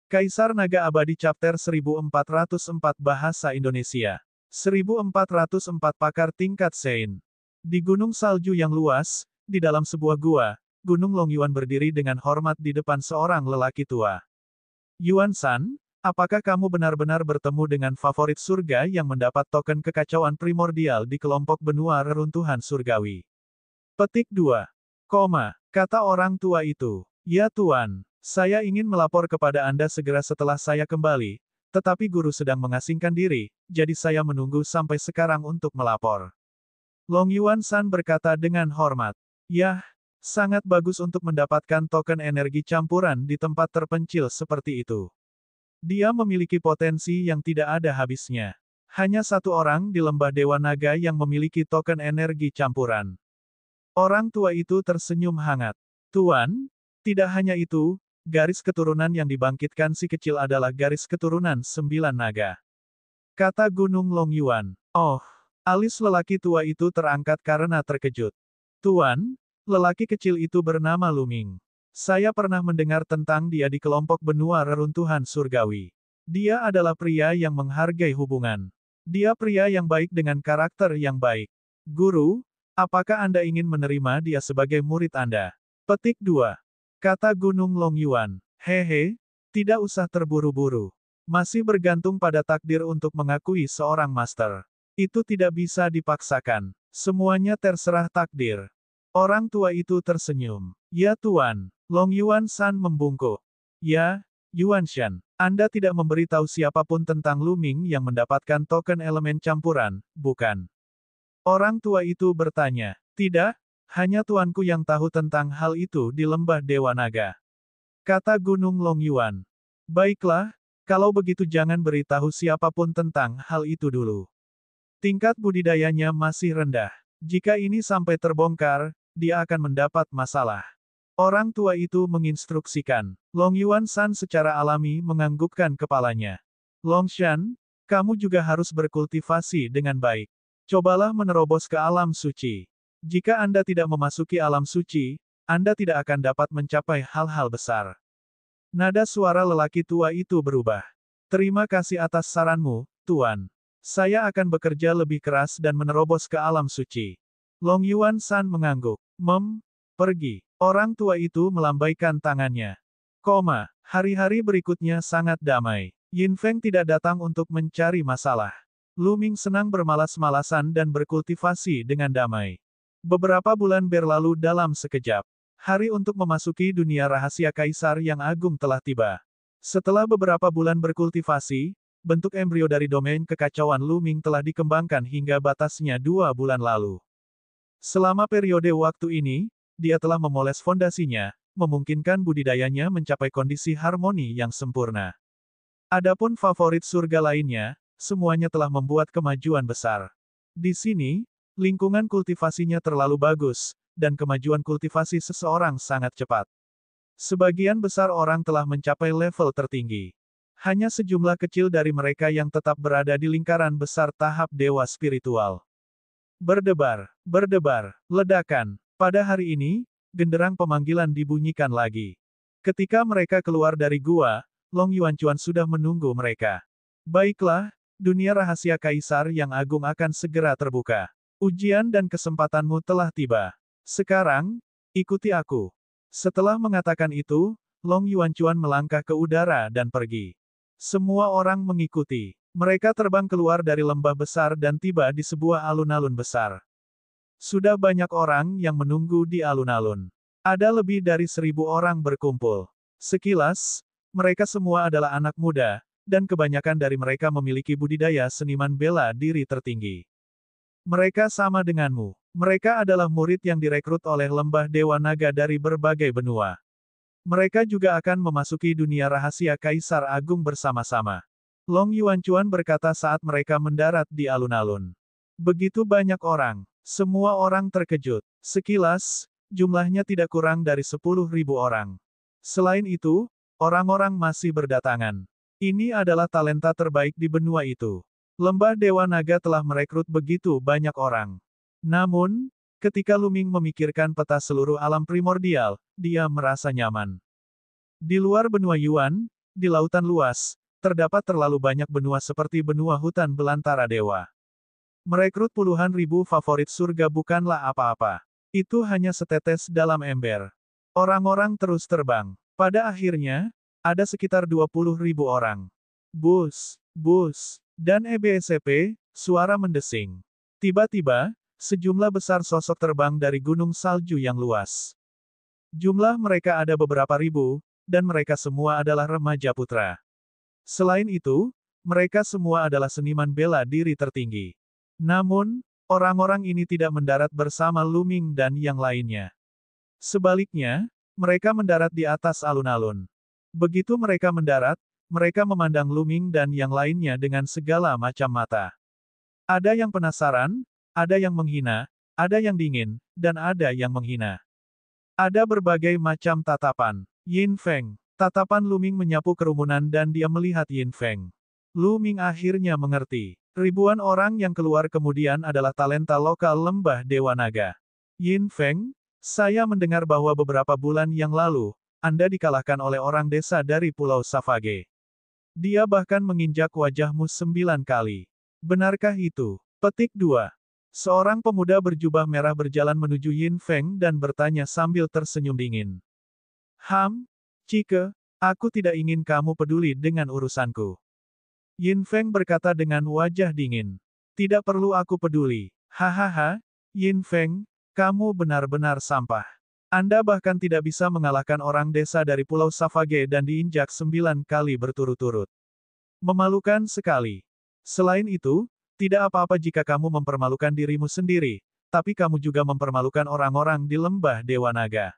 Kaisar Naga Abadi Chapter 1404 Bahasa Indonesia 1404 Pakar Tingkat Sein. Di gunung salju yang luas, di dalam sebuah gua, Gunung Longyuan berdiri dengan hormat di depan seorang lelaki tua. Yuan San, apakah kamu benar-benar bertemu dengan favorit surga yang mendapat token kekacauan primordial di kelompok benua reruntuhan surgawi? Petik 2. Kata orang tua itu. Ya Tuan, saya ingin melapor kepada Anda segera setelah saya kembali, tetapi guru sedang mengasingkan diri, jadi saya menunggu sampai sekarang untuk melapor. Longyuan San berkata dengan hormat. Yah, sangat bagus untuk mendapatkan token energi campuran di tempat terpencil seperti itu. Dia memiliki potensi yang tidak ada habisnya. Hanya satu orang di lembah Dewa Naga yang memiliki token energi campuran. Orang tua itu tersenyum hangat. Tuan, tidak hanya itu, garis keturunan yang dibangkitkan si kecil adalah garis keturunan 9 naga. Kata Gunung Longyuan. Oh, alis lelaki tua itu terangkat karena terkejut. Tuan, lelaki kecil itu bernama Lu Ming. Saya pernah mendengar tentang dia di kelompok benua reruntuhan surgawi. Dia adalah pria yang menghargai hubungan. Dia pria yang baik dengan karakter yang baik. Guru, apakah Anda ingin menerima dia sebagai murid Anda? Petik 2. Kata Gunung Longyuan. Hehe, tidak usah terburu-buru. Masih bergantung pada takdir untuk mengakui seorang master. Itu tidak bisa dipaksakan. Semuanya terserah takdir. Orang tua itu tersenyum. Ya Tuan. Longyuan San membungkuk. Ya, Yuan Shan. Anda tidak memberitahu siapapun tentang Lu Ming yang mendapatkan token elemen campuran, bukan? Orang tua itu bertanya. Tidak, hanya tuanku yang tahu tentang hal itu di lembah Dewa Naga. Kata Gunung Longyuan. Baiklah, kalau begitu jangan beritahu siapapun tentang hal itu dulu. Tingkat budidayanya masih rendah. Jika ini sampai terbongkar, dia akan mendapat masalah. Orang tua itu menginstruksikan. Longyuan San secara alami menganggukkan kepalanya. Longshan, kamu juga harus berkultivasi dengan baik. Cobalah menerobos ke alam suci. Jika Anda tidak memasuki alam suci, Anda tidak akan dapat mencapai hal-hal besar. Nada suara lelaki tua itu berubah. Terima kasih atas saranmu, Tuan. Saya akan bekerja lebih keras dan menerobos ke alam suci. Longyuan San mengangguk. Pergi. Orang tua itu melambaikan tangannya. Hari-hari berikutnya sangat damai. Yin Feng tidak datang untuk mencari masalah. Lu Ming senang bermalas-malasan dan berkultivasi dengan damai. Beberapa bulan berlalu dalam sekejap. Hari untuk memasuki dunia rahasia Kaisar yang Agung telah tiba. Setelah beberapa bulan berkultivasi, bentuk embrio dari domain kekacauan Luming telah dikembangkan hingga batasnya 2 bulan lalu. Selama periode waktu ini, dia telah memoles fondasinya, memungkinkan budidayanya mencapai kondisi harmoni yang sempurna. Adapun favorit surga lainnya, semuanya telah membuat kemajuan besar. Di sini, lingkungan kultivasinya terlalu bagus, dan kemajuan kultivasi seseorang sangat cepat. Sebagian besar orang telah mencapai level tertinggi. Hanya sejumlah kecil dari mereka yang tetap berada di lingkaran besar tahap dewa spiritual. Berdebar, berdebar, ledakan. Pada hari ini, genderang pemanggilan dibunyikan lagi. Ketika mereka keluar dari gua, Long Yuanchuan sudah menunggu mereka. Baiklah, dunia rahasia Kaisar yang Agung akan segera terbuka. Ujian dan kesempatanmu telah tiba. Sekarang, ikuti aku. Setelah mengatakan itu, Long Yuanchuan melangkah ke udara dan pergi. Semua orang mengikuti. Mereka terbang keluar dari lembah besar dan tiba di sebuah alun-alun besar. Sudah banyak orang yang menunggu di alun-alun. Ada lebih dari 1.000 orang berkumpul. Sekilas, mereka semua adalah anak muda, dan kebanyakan dari mereka memiliki budidaya seniman bela diri tertinggi. Mereka sama denganmu. Mereka adalah murid yang direkrut oleh lembah Dewa Naga dari berbagai benua. Mereka juga akan memasuki dunia rahasia Kaisar Agung bersama-sama. Long Yuanchuan berkata saat mereka mendarat di alun-alun. Begitu banyak orang. Semua orang terkejut. Sekilas, jumlahnya tidak kurang dari 10.000 orang. Selain itu, orang-orang masih berdatangan. Ini adalah talenta terbaik di benua itu. Lembah Dewa Naga telah merekrut begitu banyak orang. Namun, ketika Luming memikirkan peta seluruh alam primordial, dia merasa nyaman. Di luar benua Yuan, di lautan luas, terdapat terlalu banyak benua seperti benua hutan belantara dewa. Merekrut puluhan ribu favorit surga bukanlah apa-apa. Itu hanya setetes dalam ember. Orang-orang terus terbang. Pada akhirnya, ada sekitar 20.000 orang. Bus, bus, dan EBSP, suara mendesing. Tiba-tiba, sejumlah besar sosok terbang dari gunung salju yang luas. Jumlah mereka ada beberapa ribu, dan mereka semua adalah remaja putra. Selain itu, mereka semua adalah seniman bela diri tertinggi. Namun, orang-orang ini tidak mendarat bersama Luming dan yang lainnya. Sebaliknya, mereka mendarat di atas alun-alun. Begitu mereka mendarat, mereka memandang Luming dan yang lainnya dengan segala macam mata. Ada yang penasaran, ada yang menghina, ada yang dingin, dan ada yang menghina. Ada berbagai macam tatapan. Yin Feng. Tatapan Luming menyapu kerumunan dan dia melihat Yin Feng. Luming akhirnya mengerti. Ribuan orang yang keluar kemudian adalah talenta lokal lembah Dewa Naga. Yin Feng, saya mendengar bahwa beberapa bulan yang lalu, Anda dikalahkan oleh orang desa dari Pulau Savage. Dia bahkan menginjak wajahmu 9 kali. Benarkah itu? Petik 2. Seorang pemuda berjubah merah berjalan menuju Yin Feng dan bertanya sambil tersenyum dingin. Cike, aku tidak ingin kamu peduli dengan urusanku. Yin Feng berkata dengan wajah dingin. Tidak perlu aku peduli. Hahaha, Yin Feng, kamu benar-benar sampah. Anda bahkan tidak bisa mengalahkan orang desa dari Pulau Savage dan diinjak 9 kali berturut-turut. Memalukan sekali. Selain itu, tidak apa-apa jika kamu mempermalukan dirimu sendiri, tapi kamu juga mempermalukan orang-orang di lembah Dewa Naga.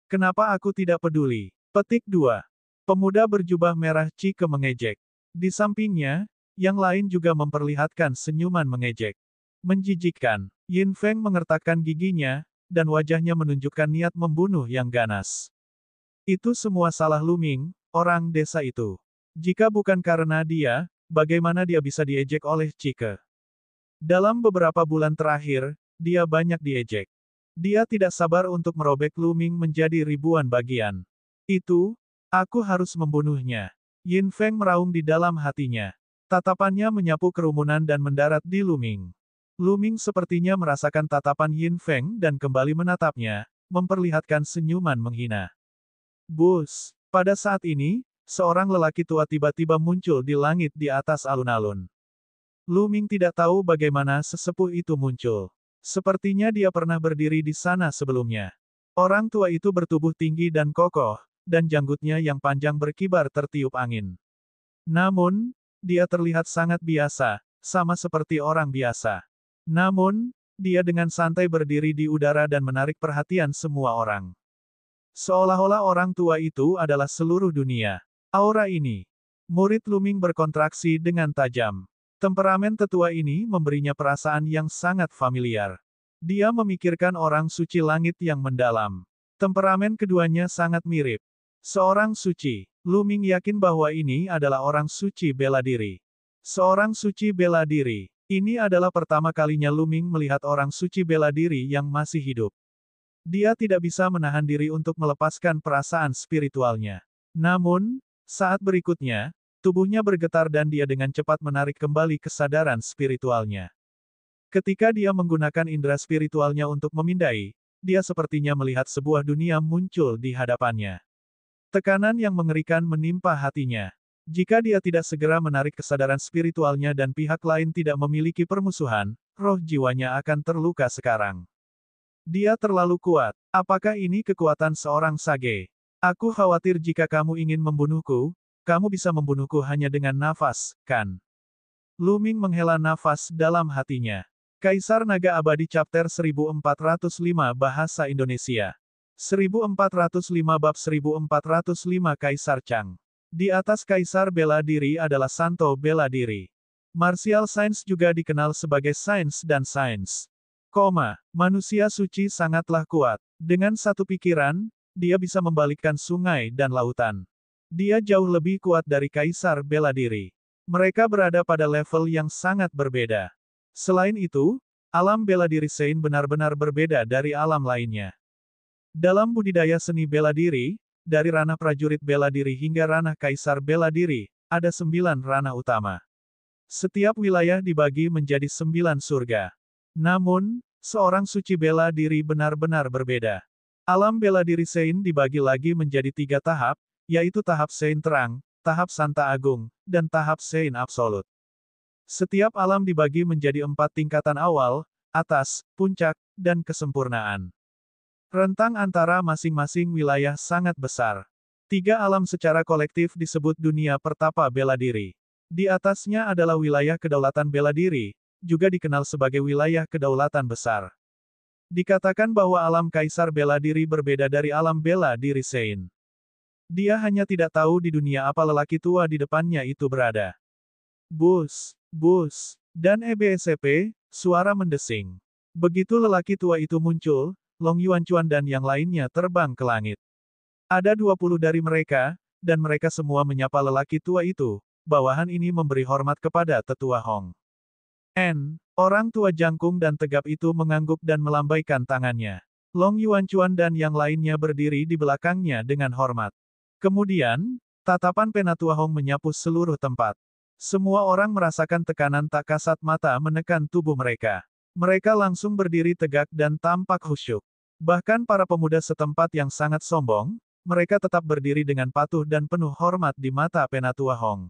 Kenapa aku tidak peduli? Petik 2. Pemuda berjubah merah Cike mengejek. Di sampingnya, yang lain juga memperlihatkan senyuman mengejek. Menjijikkan. Yin Feng mengertakkan giginya, dan wajahnya menunjukkan niat membunuh yang ganas. Itu semua salah Luming, orang desa itu. Jika bukan karena dia, bagaimana dia bisa diejek oleh Cike? Dalam beberapa bulan terakhir, dia banyak diejek. Dia tidak sabar untuk merobek Luming menjadi ribuan bagian. Aku harus membunuhnya. Yin Feng meraung di dalam hatinya. Tatapannya menyapu kerumunan dan mendarat di Luming. Luming sepertinya merasakan tatapan Yin Feng dan kembali menatapnya, memperlihatkan senyuman menghina. Bus. Pada saat ini, seorang lelaki tua tiba-tiba muncul di langit di atas alun-alun. Luming tidak tahu bagaimana sesepuh itu muncul. Sepertinya dia pernah berdiri di sana sebelumnya. Orang tua itu bertubuh tinggi dan kokoh, dan janggutnya yang panjang berkibar tertiup angin. Namun, dia terlihat sangat biasa, sama seperti orang biasa. Namun, dia dengan santai berdiri di udara dan menarik perhatian semua orang. Seolah-olah orang tua itu adalah seluruh dunia. Aura ini. Murid Luming berkontraksi dengan tajam. Temperamen tetua ini memberinya perasaan yang sangat familiar. Dia memikirkan orang suci langit yang mendalam. Temperamen keduanya sangat mirip. Seorang suci. Luming yakin bahwa ini adalah orang suci bela diri. Seorang suci bela diri. Ini adalah pertama kalinya Luming melihat orang suci bela diri yang masih hidup. Dia tidak bisa menahan diri untuk melepaskan perasaan spiritualnya. Namun, saat berikutnya, tubuhnya bergetar dan dia dengan cepat menarik kembali kesadaran spiritualnya. Ketika dia menggunakan indera spiritualnya untuk memindai, dia sepertinya melihat sebuah dunia muncul di hadapannya. Tekanan yang mengerikan menimpa hatinya. Jika dia tidak segera menarik kesadaran spiritualnya dan pihak lain tidak memiliki permusuhan, roh jiwanya akan terluka sekarang. Dia terlalu kuat. Apakah ini kekuatan seorang sage? Aku khawatir jika kamu ingin membunuhku, kamu bisa membunuhku hanya dengan nafas, kan? Luming menghela nafas dalam hatinya. Kaisar Naga Abadi Chapter 1405 Bahasa Indonesia. 1405 Bab 1405 Kaisar Chang. Di atas Kaisar bela diri adalah Santo bela diri. Martial Science juga dikenal sebagai sains dan sains. Manusia suci sangatlah kuat. Dengan satu pikiran, dia bisa membalikkan sungai dan lautan. Dia jauh lebih kuat dari Kaisar bela diri. Mereka berada pada level yang sangat berbeda. Selain itu, alam bela diri Sein benar-benar berbeda dari alam lainnya. Dalam budidaya seni bela diri, dari ranah prajurit bela diri hingga ranah Kaisar bela diri, ada 9 ranah utama. Setiap wilayah dibagi menjadi 9 surga. Namun, seorang suci bela diri benar-benar berbeda. Alam bela diri Sein dibagi lagi menjadi 3 tahap, yaitu tahap Sein terang, tahap Santa Agung, dan tahap Sein absolut. Setiap alam dibagi menjadi 4 tingkatan awal, atas, puncak, dan kesempurnaan. Rentang antara masing-masing wilayah sangat besar. 3 alam secara kolektif disebut dunia pertapa bela diri. Di atasnya adalah wilayah kedaulatan bela diri, juga dikenal sebagai wilayah kedaulatan besar. Dikatakan bahwa alam Kaisar bela diri berbeda dari alam bela diri Sein. Dia hanya tidak tahu di dunia apa lelaki tua di depannya itu berada. Bus, bus, dan EBSP, suara mendesing. Begitu lelaki tua itu muncul, Long Yuanchuan dan yang lainnya terbang ke langit. Ada 20 dari mereka, dan mereka semua menyapa lelaki tua itu. Bawahan ini memberi hormat kepada tetua Hong. Orang tua jangkung dan tegap itu mengangguk dan melambaikan tangannya. Long Yuanchuan dan yang lainnya berdiri di belakangnya dengan hormat. Kemudian, tatapan Penatua Hong menyapu seluruh tempat. Semua orang merasakan tekanan tak kasat mata menekan tubuh mereka. Mereka langsung berdiri tegak dan tampak khusyuk. Bahkan para pemuda setempat yang sangat sombong, mereka tetap berdiri dengan patuh dan penuh hormat di mata Penatua Hong.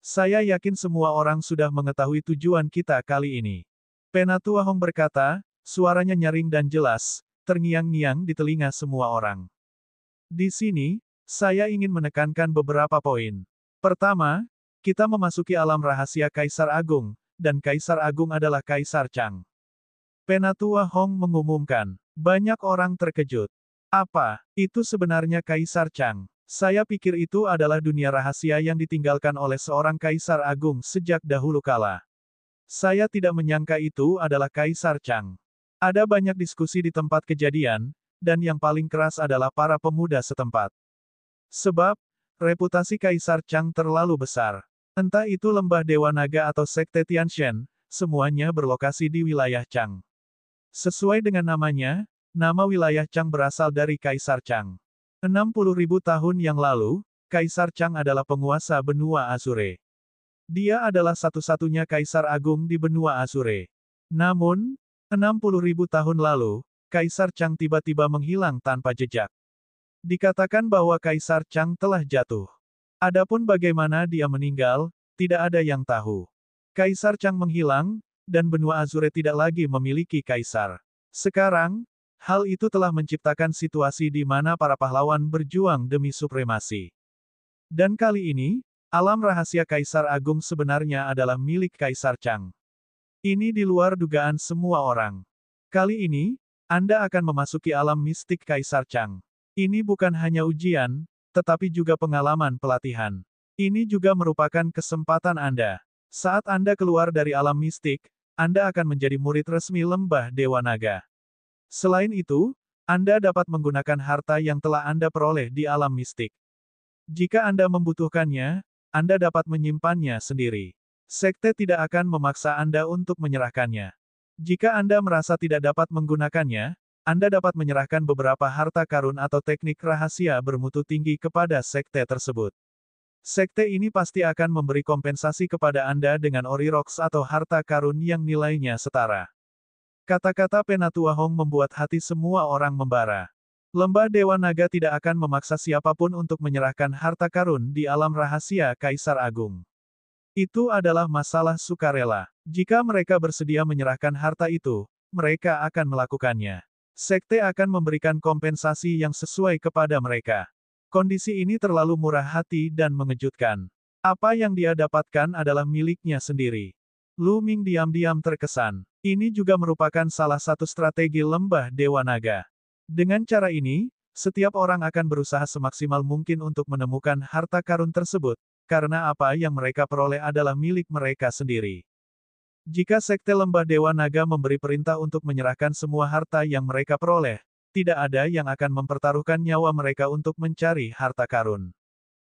Saya yakin semua orang sudah mengetahui tujuan kita kali ini. Penatua Hong berkata, suaranya nyaring dan jelas, terngiang-ngiang di telinga semua orang. Di sini, saya ingin menekankan beberapa poin. Pertama, kita memasuki alam rahasia Kaisar Agung, dan Kaisar Agung adalah Kaisar Chang. Penatua Hong mengumumkan. Banyak orang terkejut. Apa itu sebenarnya Kaisar Chang? Saya pikir itu adalah dunia rahasia yang ditinggalkan oleh seorang Kaisar Agung sejak dahulu kala. Saya tidak menyangka itu adalah Kaisar Chang. Ada banyak diskusi di tempat kejadian, dan yang paling keras adalah para pemuda setempat. Sebab, reputasi Kaisar Chang terlalu besar. Entah itu lembah Dewa Naga atau Sekte Tianshan, semuanya berlokasi di wilayah Chang. Sesuai dengan namanya, nama wilayah Chang berasal dari Kaisar Chang. 60.000 tahun yang lalu, Kaisar Chang adalah penguasa benua Azure. Dia adalah satu-satunya Kaisar Agung di benua Azure. Namun, 60.000 tahun lalu, Kaisar Chang tiba-tiba menghilang tanpa jejak. Dikatakan bahwa Kaisar Chang telah jatuh. Adapun bagaimana dia meninggal, tidak ada yang tahu. Kaisar Chang menghilang, dan benua Azure tidak lagi memiliki kaisar. Sekarang, hal itu telah menciptakan situasi di mana para pahlawan berjuang demi supremasi. Dan kali ini, alam rahasia Kaisar Agung sebenarnya adalah milik Kaisar Chang. Ini di luar dugaan semua orang. Kali ini, Anda akan memasuki alam mistik Kaisar Chang. Ini bukan hanya ujian, tetapi juga pengalaman pelatihan. Ini juga merupakan kesempatan Anda. Saat Anda keluar dari alam mistik, Anda akan menjadi murid resmi Lembah Dewa Naga. Selain itu, Anda dapat menggunakan harta yang telah Anda peroleh di alam mistik. Jika Anda membutuhkannya, Anda dapat menyimpannya sendiri. Sekte tidak akan memaksa Anda untuk menyerahkannya. Jika Anda merasa tidak dapat menggunakannya, Anda dapat menyerahkan beberapa harta karun atau teknik rahasia bermutu tinggi kepada sekte tersebut. Sekte ini pasti akan memberi kompensasi kepada Anda dengan ori rocks atau harta karun yang nilainya setara. Kata-kata Penatua Hong membuat hati semua orang membara. Lembah Dewa Naga tidak akan memaksa siapapun untuk menyerahkan harta karun di alam rahasia Kaisar Agung. Itu adalah masalah sukarela. Jika mereka bersedia menyerahkan harta itu, mereka akan melakukannya. Sekte akan memberikan kompensasi yang sesuai kepada mereka. Kondisi ini terlalu murah hati dan mengejutkan. Apa yang dia dapatkan adalah miliknya sendiri. Lu Ming diam-diam terkesan. Ini juga merupakan salah satu strategi Lembah Dewa Naga. Dengan cara ini, setiap orang akan berusaha semaksimal mungkin untuk menemukan harta karun tersebut, karena apa yang mereka peroleh adalah milik mereka sendiri. Jika Sekte Lembah Dewa Naga memberi perintah untuk menyerahkan semua harta yang mereka peroleh, tidak ada yang akan mempertaruhkan nyawa mereka untuk mencari harta karun.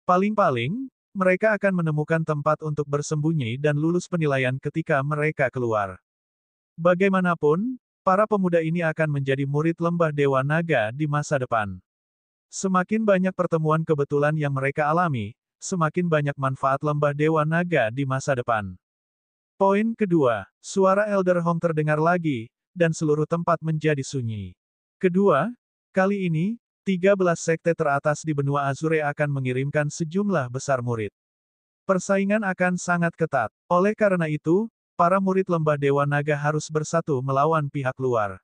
Paling-paling, mereka akan menemukan tempat untuk bersembunyi dan lulus penilaian ketika mereka keluar. Bagaimanapun, para pemuda ini akan menjadi murid Lembah Dewa Naga di masa depan. Semakin banyak pertemuan kebetulan yang mereka alami, semakin banyak manfaat Lembah Dewa Naga di masa depan. Poin kedua, suara Elder Hong terdengar lagi, dan seluruh tempat menjadi sunyi. Kedua, kali ini, 13 sekte teratas di benua Azure akan mengirimkan sejumlah besar murid. Persaingan akan sangat ketat. Oleh karena itu, para murid Lembah Dewa Naga harus bersatu melawan pihak luar.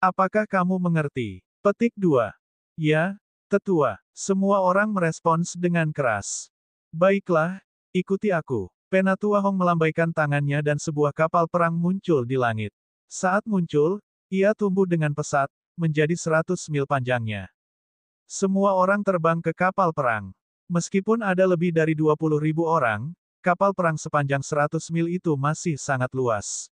Apakah kamu mengerti? Petik 2. Ya, tetua. Semua orang merespons dengan keras. Baiklah, ikuti aku. Penatua Hong melambaikan tangannya dan sebuah kapal perang muncul di langit. Saat muncul, ia tumbuh dengan pesat, menjadi 100 mil panjangnya. Semua orang terbang ke kapal perang. Meskipun ada lebih dari 20.000 orang, kapal perang sepanjang 100 mil itu masih sangat luas.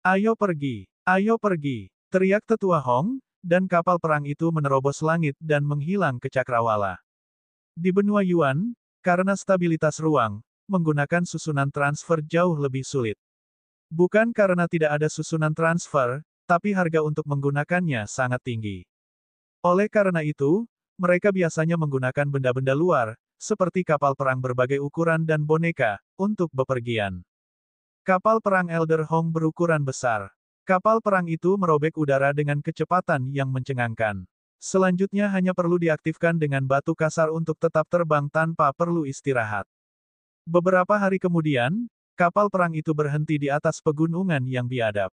Ayo pergi, teriak Tetua Hong, dan kapal perang itu menerobos langit dan menghilang ke cakrawala. Di benua Yuan, karena stabilitas ruang, menggunakan susunan transfer jauh lebih sulit. Bukan karena tidak ada susunan transfer, tapi harga untuk menggunakannya sangat tinggi. Oleh karena itu, mereka biasanya menggunakan benda-benda luar, seperti kapal perang berbagai ukuran dan boneka, untuk bepergian. Kapal perang Elder Hong berukuran besar. Kapal perang itu merobek udara dengan kecepatan yang mencengangkan. Selanjutnya hanya perlu diaktifkan dengan batu kasar untuk tetap terbang tanpa perlu istirahat. Beberapa hari kemudian, kapal perang itu berhenti di atas pegunungan yang biadab.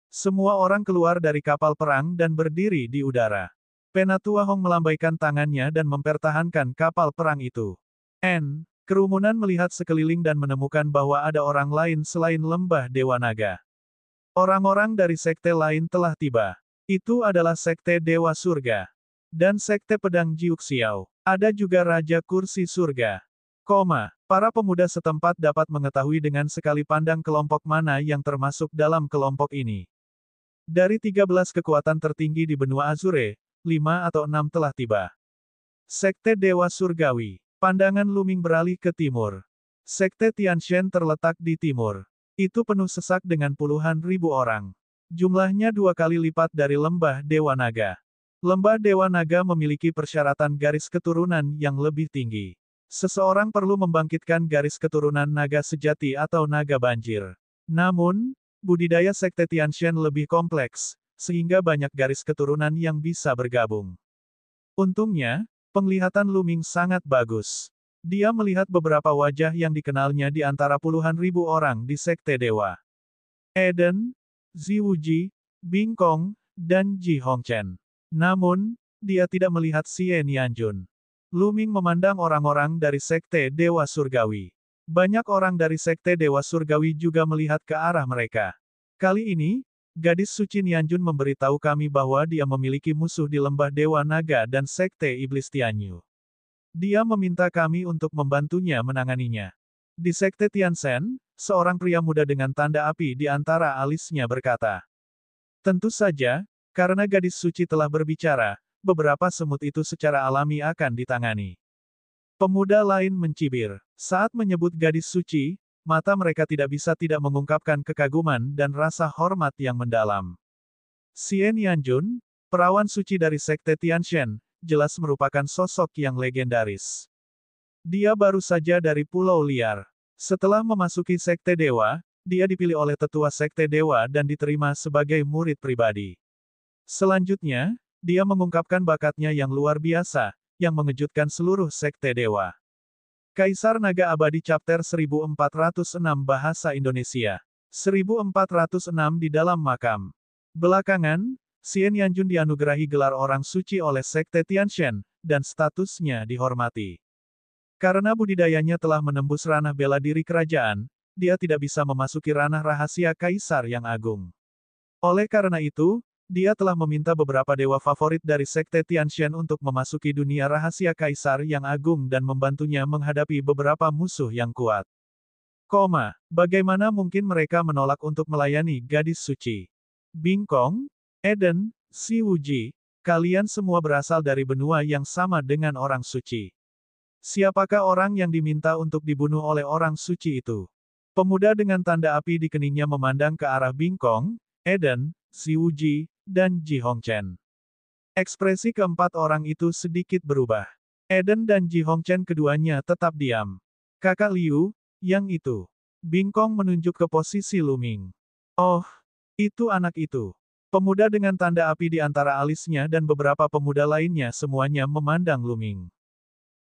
Semua orang keluar dari kapal perang dan berdiri di udara. Penatua Hong melambaikan tangannya dan mempertahankan kapal perang itu. Kerumunan melihat sekeliling dan menemukan bahwa ada orang lain selain Lembah Dewa Naga. Orang-orang dari sekte lain telah tiba. Itu adalah sekte Dewa Surga. Dan sekte Pedang Jiuxiao. Ada juga Raja Kursi Surga. Para pemuda setempat dapat mengetahui dengan sekali pandang kelompok mana yang termasuk dalam kelompok ini. Dari 13 kekuatan tertinggi di benua Azure, 5 atau 6 telah tiba. Sekte Dewa Surgawi. Pandangan Lu Ming beralih ke timur. Sekte Tianshen terletak di timur. Itu penuh sesak dengan puluhan ribu orang. Jumlahnya 2 kali lipat dari Lembah Dewa Naga. Lembah Dewa Naga memiliki persyaratan garis keturunan yang lebih tinggi. Seseorang perlu membangkitkan garis keturunan naga sejati atau naga banjir. Namun, budidaya sekte Tianshen lebih kompleks, sehingga banyak garis keturunan yang bisa bergabung. Untungnya, penglihatan Lu Ming sangat bagus. Dia melihat beberapa wajah yang dikenalnya di antara puluhan ribu orang di sekte dewa. Eden, Ziwuji, Bingkong, dan Ji Hongchen. Namun, dia tidak melihat Xie Nianjun. Lu Ming memandang orang-orang dari Sekte Dewa Surgawi. Banyak orang dari Sekte Dewa Surgawi juga melihat ke arah mereka. Kali ini, gadis suci Nianjun memberitahu kami bahwa dia memiliki musuh di Lembah Dewa Naga dan Sekte Iblis Tianyu. Dia meminta kami untuk membantunya menanganinya. Di Sekte Tiansen, seorang pria muda dengan tanda api di antara alisnya berkata, "Tentu saja, karena gadis suci telah berbicara, beberapa semut itu secara alami akan ditangani." Pemuda lain mencibir. Saat menyebut gadis suci, mata mereka tidak bisa tidak mengungkapkan kekaguman dan rasa hormat yang mendalam. Xie Nianjun, perawan suci dari Sekte Tianshen, jelas merupakan sosok yang legendaris. Dia baru saja dari Pulau Liar. Setelah memasuki Sekte Dewa, dia dipilih oleh tetua Sekte Dewa dan diterima sebagai murid pribadi. Selanjutnya, dia mengungkapkan bakatnya yang luar biasa, yang mengejutkan seluruh Sekte Dewa. Kaisar Naga Abadi Chapter 1406 Bahasa Indonesia. 1406 di dalam makam. Belakangan, Xie Nianjun dianugerahi gelar orang suci oleh Sekte Tianshen, dan statusnya dihormati. Karena budidayanya telah menembus ranah bela diri kerajaan, dia tidak bisa memasuki ranah rahasia Kaisar yang agung. Oleh karena itu, dia telah meminta beberapa dewa favorit dari Sekte Tianshen untuk memasuki dunia rahasia Kaisar yang agung dan membantunya menghadapi beberapa musuh yang kuat. Bagaimana mungkin mereka menolak untuk melayani gadis suci? Bingkong, Eden, Ziwuji, kalian semua berasal dari benua yang sama dengan orang suci. Siapakah orang yang diminta untuk dibunuh oleh orang suci itu? Pemuda dengan tanda api di keningnya memandang ke arah Bingkong, Eden, Ziwuji, dan Ji Hongchen. Ekspresi keempat orang itu sedikit berubah. Eden dan Ji Hongchen keduanya tetap diam. Kakak Liu, yang itu. Bingkong menunjuk ke posisi Lu Ming. Oh, itu anak itu. Pemuda dengan tanda api di antara alisnya dan beberapa pemuda lainnya semuanya memandang Lu Ming.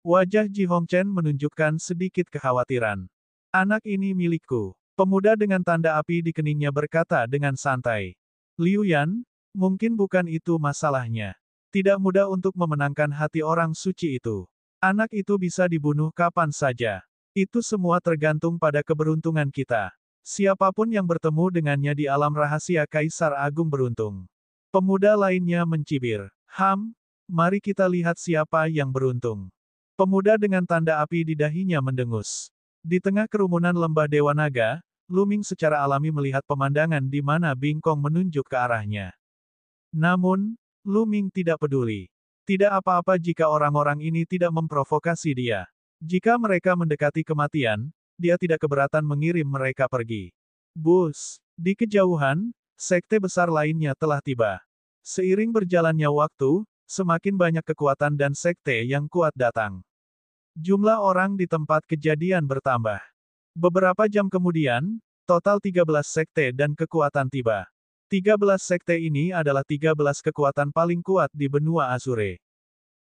Wajah Ji Hongchen menunjukkan sedikit kekhawatiran. Anak ini milikku. Pemuda dengan tanda api di keningnya berkata dengan santai. Liu Yan, mungkin bukan itu masalahnya. Tidak mudah untuk memenangkan hati orang suci itu. Anak itu bisa dibunuh kapan saja. Itu semua tergantung pada keberuntungan kita. Siapapun yang bertemu dengannya di alam rahasia Kaisar Agung beruntung. Pemuda lainnya mencibir. Mari kita lihat siapa yang beruntung. Pemuda dengan tanda api di dahinya mendengus. Di tengah kerumunan lembah Dewa Naga, Lu Ming secara alami melihat pemandangan di mana Bingkong menunjuk ke arahnya. Namun, Lu Ming tidak peduli. Tidak apa-apa jika orang-orang ini tidak memprovokasi dia. Jika mereka mendekati kematian, dia tidak keberatan mengirim mereka pergi. Di kejauhan, sekte besar lainnya telah tiba. Seiring berjalannya waktu, semakin banyak kekuatan dan sekte yang kuat datang. Jumlah orang di tempat kejadian bertambah. Beberapa jam kemudian, total 13 sekte dan kekuatan tiba. 13 sekte ini adalah 13 kekuatan paling kuat di benua Azure.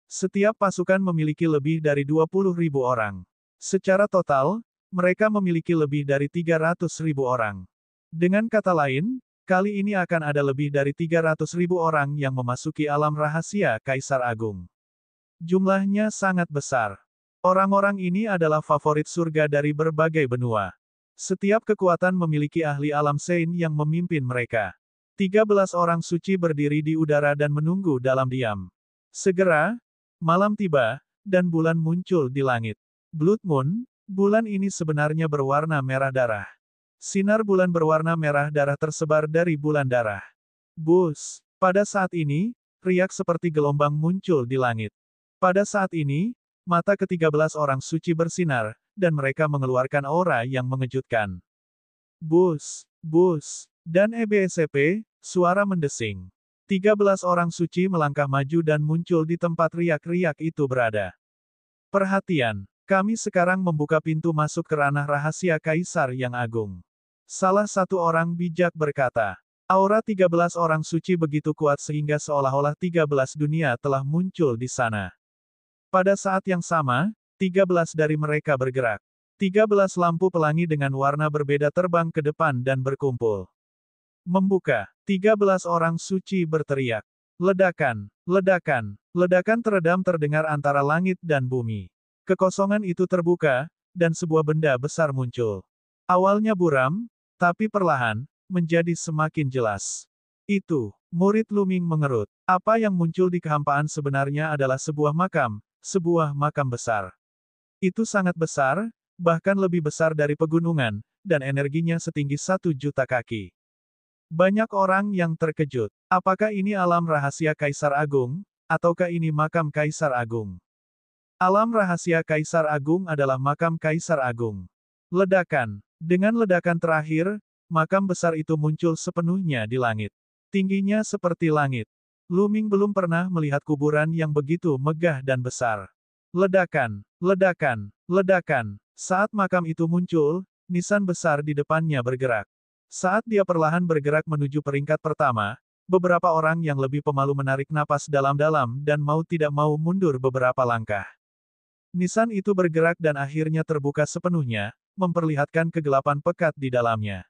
Setiap pasukan memiliki lebih dari 20.000 orang. Secara total, mereka memiliki lebih dari 300.000 orang. Dengan kata lain, kali ini akan ada lebih dari 300.000 orang yang memasuki alam rahasia Kaisar Agung. Jumlahnya sangat besar. Orang-orang ini adalah favorit surga dari berbagai benua. Setiap kekuatan memiliki ahli alam Sein yang memimpin mereka. 13 orang suci berdiri di udara dan menunggu dalam diam. Segera, malam tiba, dan bulan muncul di langit. Blood Moon, bulan ini sebenarnya berwarna merah darah. Sinar bulan berwarna merah darah tersebar dari bulan darah. Pada saat ini, riak seperti gelombang muncul di langit. Pada saat ini, mata ke-13 orang suci bersinar, dan mereka mengeluarkan aura yang mengejutkan. Dan EBSP, suara mendesing. 13 orang suci melangkah maju dan muncul di tempat riak-riak itu berada. Perhatian, kami sekarang membuka pintu masuk ke ranah rahasia Kaisar yang agung. Salah satu orang bijak berkata, aura 13 orang suci begitu kuat sehingga seolah-olah 13 dunia telah muncul di sana. Pada saat yang sama, 13 dari mereka bergerak. 13 lampu pelangi dengan warna berbeda terbang ke depan dan berkumpul. Membuka. 13 orang suci berteriak. Ledakan, ledakan, ledakan teredam terdengar antara langit dan bumi. Kekosongan itu terbuka, dan sebuah benda besar muncul. Awalnya buram, tapi perlahan, menjadi semakin jelas. Itu, murid Luming mengerut. Apa yang muncul di kehampaan sebenarnya adalah sebuah makam besar. Itu sangat besar, bahkan lebih besar dari pegunungan, dan energinya setinggi 1 juta kaki. Banyak orang yang terkejut. Apakah ini alam rahasia Kaisar Agung, ataukah ini makam Kaisar Agung? Alam rahasia Kaisar Agung adalah makam Kaisar Agung. Ledakan. Dengan ledakan terakhir, makam besar itu muncul sepenuhnya di langit. Tingginya seperti langit. Luming belum pernah melihat kuburan yang begitu megah dan besar. Ledakan, ledakan, ledakan. Saat makam itu muncul, nisan besar di depannya bergerak. Saat dia perlahan bergerak menuju peringkat pertama, beberapa orang yang lebih pemalu menarik napas dalam-dalam dan mau tidak mau mundur beberapa langkah. Nisan itu bergerak dan akhirnya terbuka sepenuhnya, memperlihatkan kegelapan pekat di dalamnya.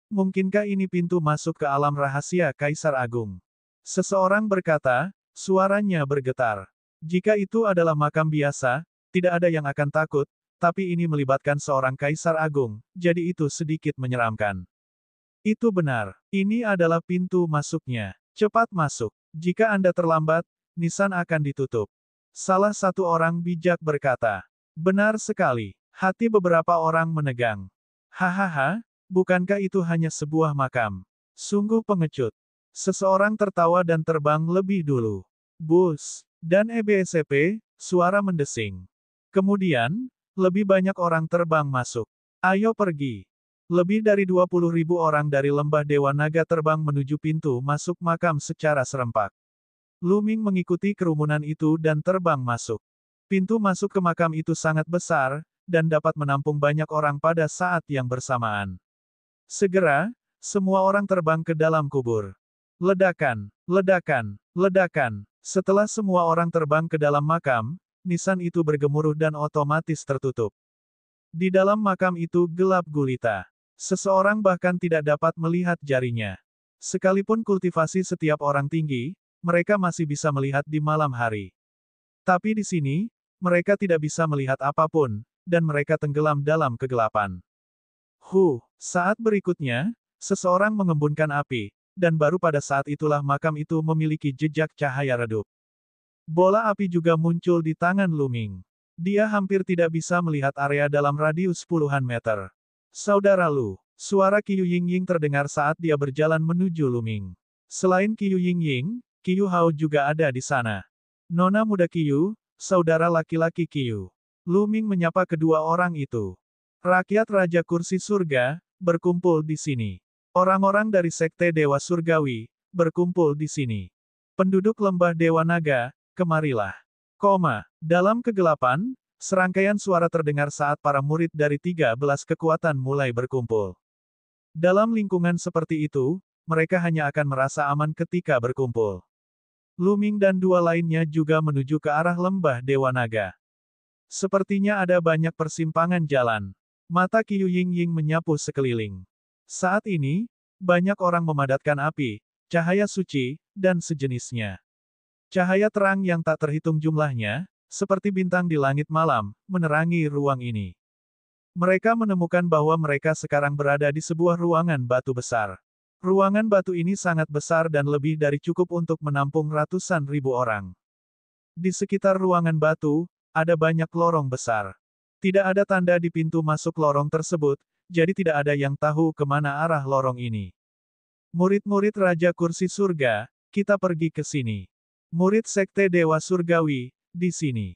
Mungkinkah ini pintu masuk ke alam rahasia Kaisar Agung? Seseorang berkata, suaranya bergetar. Jika itu adalah makam biasa, tidak ada yang akan takut, tapi ini melibatkan seorang Kaisar Agung, jadi itu sedikit menyeramkan. Itu benar. Ini adalah pintu masuknya. Cepat masuk. Jika Anda terlambat, nisan akan ditutup. Salah satu orang bijak berkata. Benar sekali. Hati beberapa orang menegang. Hahaha, bukankah itu hanya sebuah makam? Sungguh pengecut. Seseorang tertawa dan terbang lebih dulu. Bus. Dan EBSP, suara mendesing. Kemudian, lebih banyak orang terbang masuk. Ayo pergi. Lebih dari 20.000 orang dari lembah Dewa Naga terbang menuju pintu masuk makam secara serempak. Luming mengikuti kerumunan itu dan terbang masuk. Pintu masuk ke makam itu sangat besar, dan dapat menampung banyak orang pada saat yang bersamaan. Segera, semua orang terbang ke dalam kubur. Ledakan, ledakan, ledakan. Setelah semua orang terbang ke dalam makam, nisan itu bergemuruh dan otomatis tertutup. Di dalam makam itu gelap gulita. Seseorang bahkan tidak dapat melihat jarinya. Sekalipun kultivasi setiap orang tinggi, mereka masih bisa melihat di malam hari. Tapi di sini, mereka tidak bisa melihat apapun, dan mereka tenggelam dalam kegelapan. Saat berikutnya, seseorang mengembunkan api, dan baru pada saat itulah makam itu memiliki jejak cahaya redup. Bola api juga muncul di tangan Luming. Dia hampir tidak bisa melihat area dalam radius puluhan meter. Saudara Lu, suara Qiu Yingying terdengar saat dia berjalan menuju Luming. Selain Qiu Yingying, Qiu Hao juga ada di sana. Nona muda Qiu, saudara laki-laki Qiu. Luming menyapa kedua orang itu. Rakyat Raja Kursi Surga, berkumpul di sini. Orang-orang dari Sekte Dewa Surgawi, berkumpul di sini. Penduduk lembah Dewa Naga, kemarilah. Dalam kegelapan, serangkaian suara terdengar saat para murid dari 13 kekuatan mulai berkumpul. Dalam lingkungan seperti itu, mereka hanya akan merasa aman ketika berkumpul. Luming dan dua lainnya juga menuju ke arah lembah Dewa Naga. Sepertinya ada banyak persimpangan jalan. Mata Qiu Yingying menyapu sekeliling. Saat ini, banyak orang memadatkan api, cahaya suci, dan sejenisnya. Cahaya terang yang tak terhitung jumlahnya, seperti bintang di langit malam, menerangi ruang ini. Mereka menemukan bahwa mereka sekarang berada di sebuah ruangan batu besar. Ruangan batu ini sangat besar dan lebih dari cukup untuk menampung ratusan ribu orang. Di sekitar ruangan batu, ada banyak lorong besar. Tidak ada tanda di pintu masuk lorong tersebut, jadi tidak ada yang tahu kemana arah lorong ini. Murid-murid Raja Kursi Surga, kita pergi ke sini. Murid Sekte Dewa Surgawi, di sini.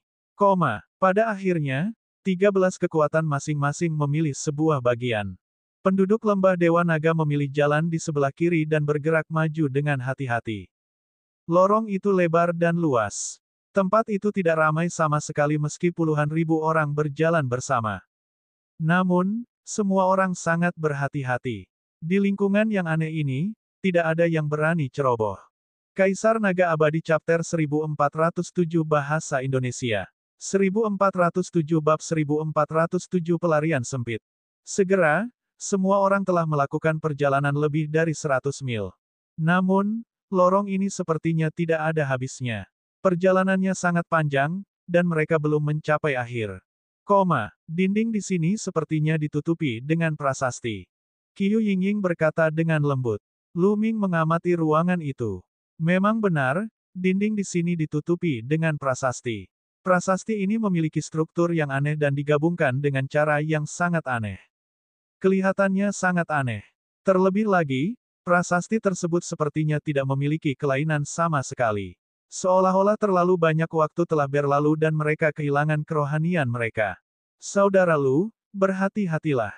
Pada akhirnya, 13 kekuatan masing-masing memilih sebuah bagian. Penduduk lembah Dewa Naga memilih jalan di sebelah kiri dan bergerak maju dengan hati-hati. Lorong itu lebar dan luas. Tempat itu tidak ramai sama sekali meski puluhan ribu orang berjalan bersama. Namun, semua orang sangat berhati-hati. Di lingkungan yang aneh ini, tidak ada yang berani ceroboh. Kaisar Naga Abadi Chapter 1407 Bahasa Indonesia. 1407 Bab 1407 Pelarian Sempit. Segera, semua orang telah melakukan perjalanan lebih dari 100 mil. Namun, lorong ini sepertinya tidak ada habisnya. Perjalanannya sangat panjang, dan mereka belum mencapai akhir. Dinding di sini sepertinya ditutupi dengan prasasti. Qiu Yingying berkata dengan lembut. Lu Ming mengamati ruangan itu. Memang benar, dinding di sini ditutupi dengan prasasti. Prasasti ini memiliki struktur yang aneh dan digabungkan dengan cara yang sangat aneh. Kelihatannya sangat aneh. Terlebih lagi, prasasti tersebut sepertinya tidak memiliki kelainan sama sekali. Seolah-olah terlalu banyak waktu telah berlalu dan mereka kehilangan kerohanian mereka. Saudara Lu, berhati-hatilah.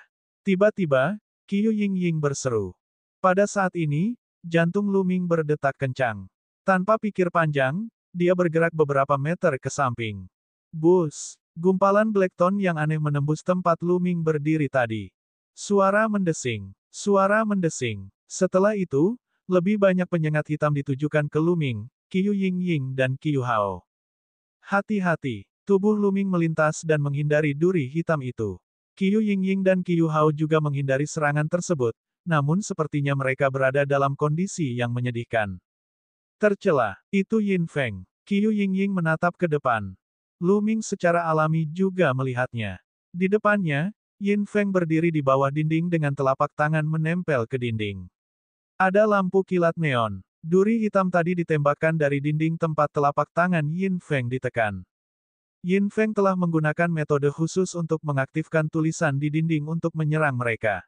Tiba-tiba, Qiu Yingying berseru. Pada saat ini, jantung Lu Ming berdetak kencang. Tanpa pikir panjang, dia bergerak beberapa meter ke samping. Bus! Gumpalan Blackton yang aneh menembus tempat Lu Ming berdiri tadi. Suara mendesing. Suara mendesing. Setelah itu, lebih banyak penyengat hitam ditujukan ke Lu Ming, Qiu Yingying dan Qiu Hao. Hati-hati. Tubuh Lu Ming melintas dan menghindari duri hitam itu. Qiu Yingying dan Qiu Hao juga menghindari serangan tersebut, namun sepertinya mereka berada dalam kondisi yang menyedihkan. Tercela, itu Yin Feng. Qiu Yingying menatap ke depan. Lu Ming secara alami juga melihatnya. Di depannya, Yin Feng berdiri di bawah dinding dengan telapak tangan menempel ke dinding. Ada lampu kilat neon. Duri hitam tadi ditembakkan dari dinding tempat telapak tangan Yin Feng ditekan. Yin Feng telah menggunakan metode khusus untuk mengaktifkan tulisan di dinding untuk menyerang mereka.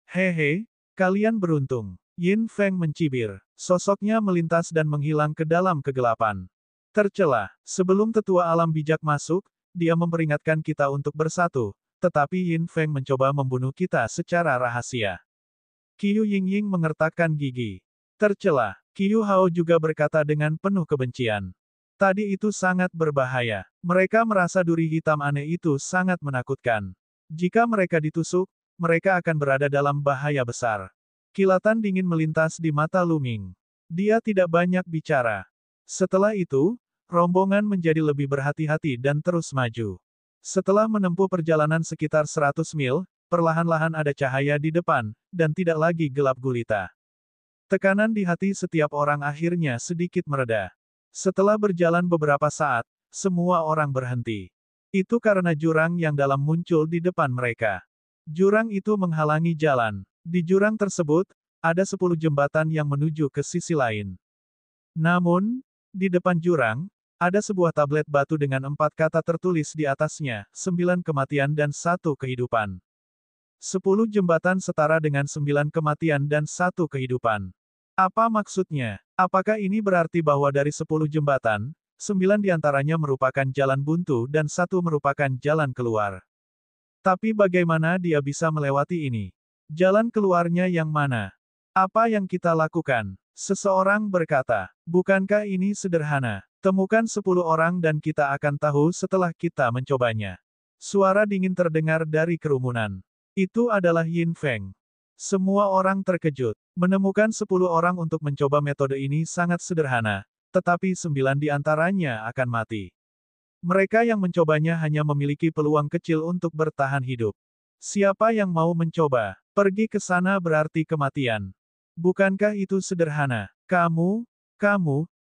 Hehe, kalian beruntung. Yin Feng mencibir. Sosoknya melintas dan menghilang ke dalam kegelapan. Tercela, sebelum tetua alam bijak masuk, dia memperingatkan kita untuk bersatu, tetapi Yin Feng mencoba membunuh kita secara rahasia. Qiu Yingying mengertakkan gigi. Tercela, Qiu Hao juga berkata dengan penuh kebencian. Tadi itu sangat berbahaya. Mereka merasa duri hitam aneh itu sangat menakutkan. Jika mereka ditusuk, mereka akan berada dalam bahaya besar. Kilatan dingin melintas di mata Lu Ming. Dia tidak banyak bicara. Setelah itu, rombongan menjadi lebih berhati-hati dan terus maju. Setelah menempuh perjalanan sekitar 100 mil, perlahan-lahan ada cahaya di depan, dan tidak lagi gelap gulita. Tekanan di hati setiap orang akhirnya sedikit mereda. Setelah berjalan beberapa saat, semua orang berhenti. Itu karena jurang yang dalam muncul di depan mereka. Jurang itu menghalangi jalan. Di jurang tersebut, ada 10 jembatan yang menuju ke sisi lain. Namun, di depan jurang, ada sebuah tablet batu dengan 4 kata tertulis di atasnya, 9 kematian dan 1 kehidupan. 10 jembatan setara dengan 9 kematian dan 1 kehidupan. Apa maksudnya? Apakah ini berarti bahwa dari 10 jembatan, 9 diantaranya merupakan jalan buntu dan 1 merupakan jalan keluar? Tapi bagaimana dia bisa melewati ini? Jalan keluarnya yang mana? Apa yang kita lakukan? Seseorang berkata, bukankah ini sederhana? Temukan 10 orang dan kita akan tahu setelah kita mencobanya. Suara dingin terdengar dari kerumunan. Itu adalah Yin Feng. Semua orang terkejut. Menemukan 10 orang untuk mencoba metode ini sangat sederhana, tetapi 9 di antaranya akan mati. Mereka yang mencobanya hanya memiliki peluang kecil untuk bertahan hidup. Siapa yang mau mencoba? Pergi ke sana berarti kematian. Bukankah itu sederhana? Kamu,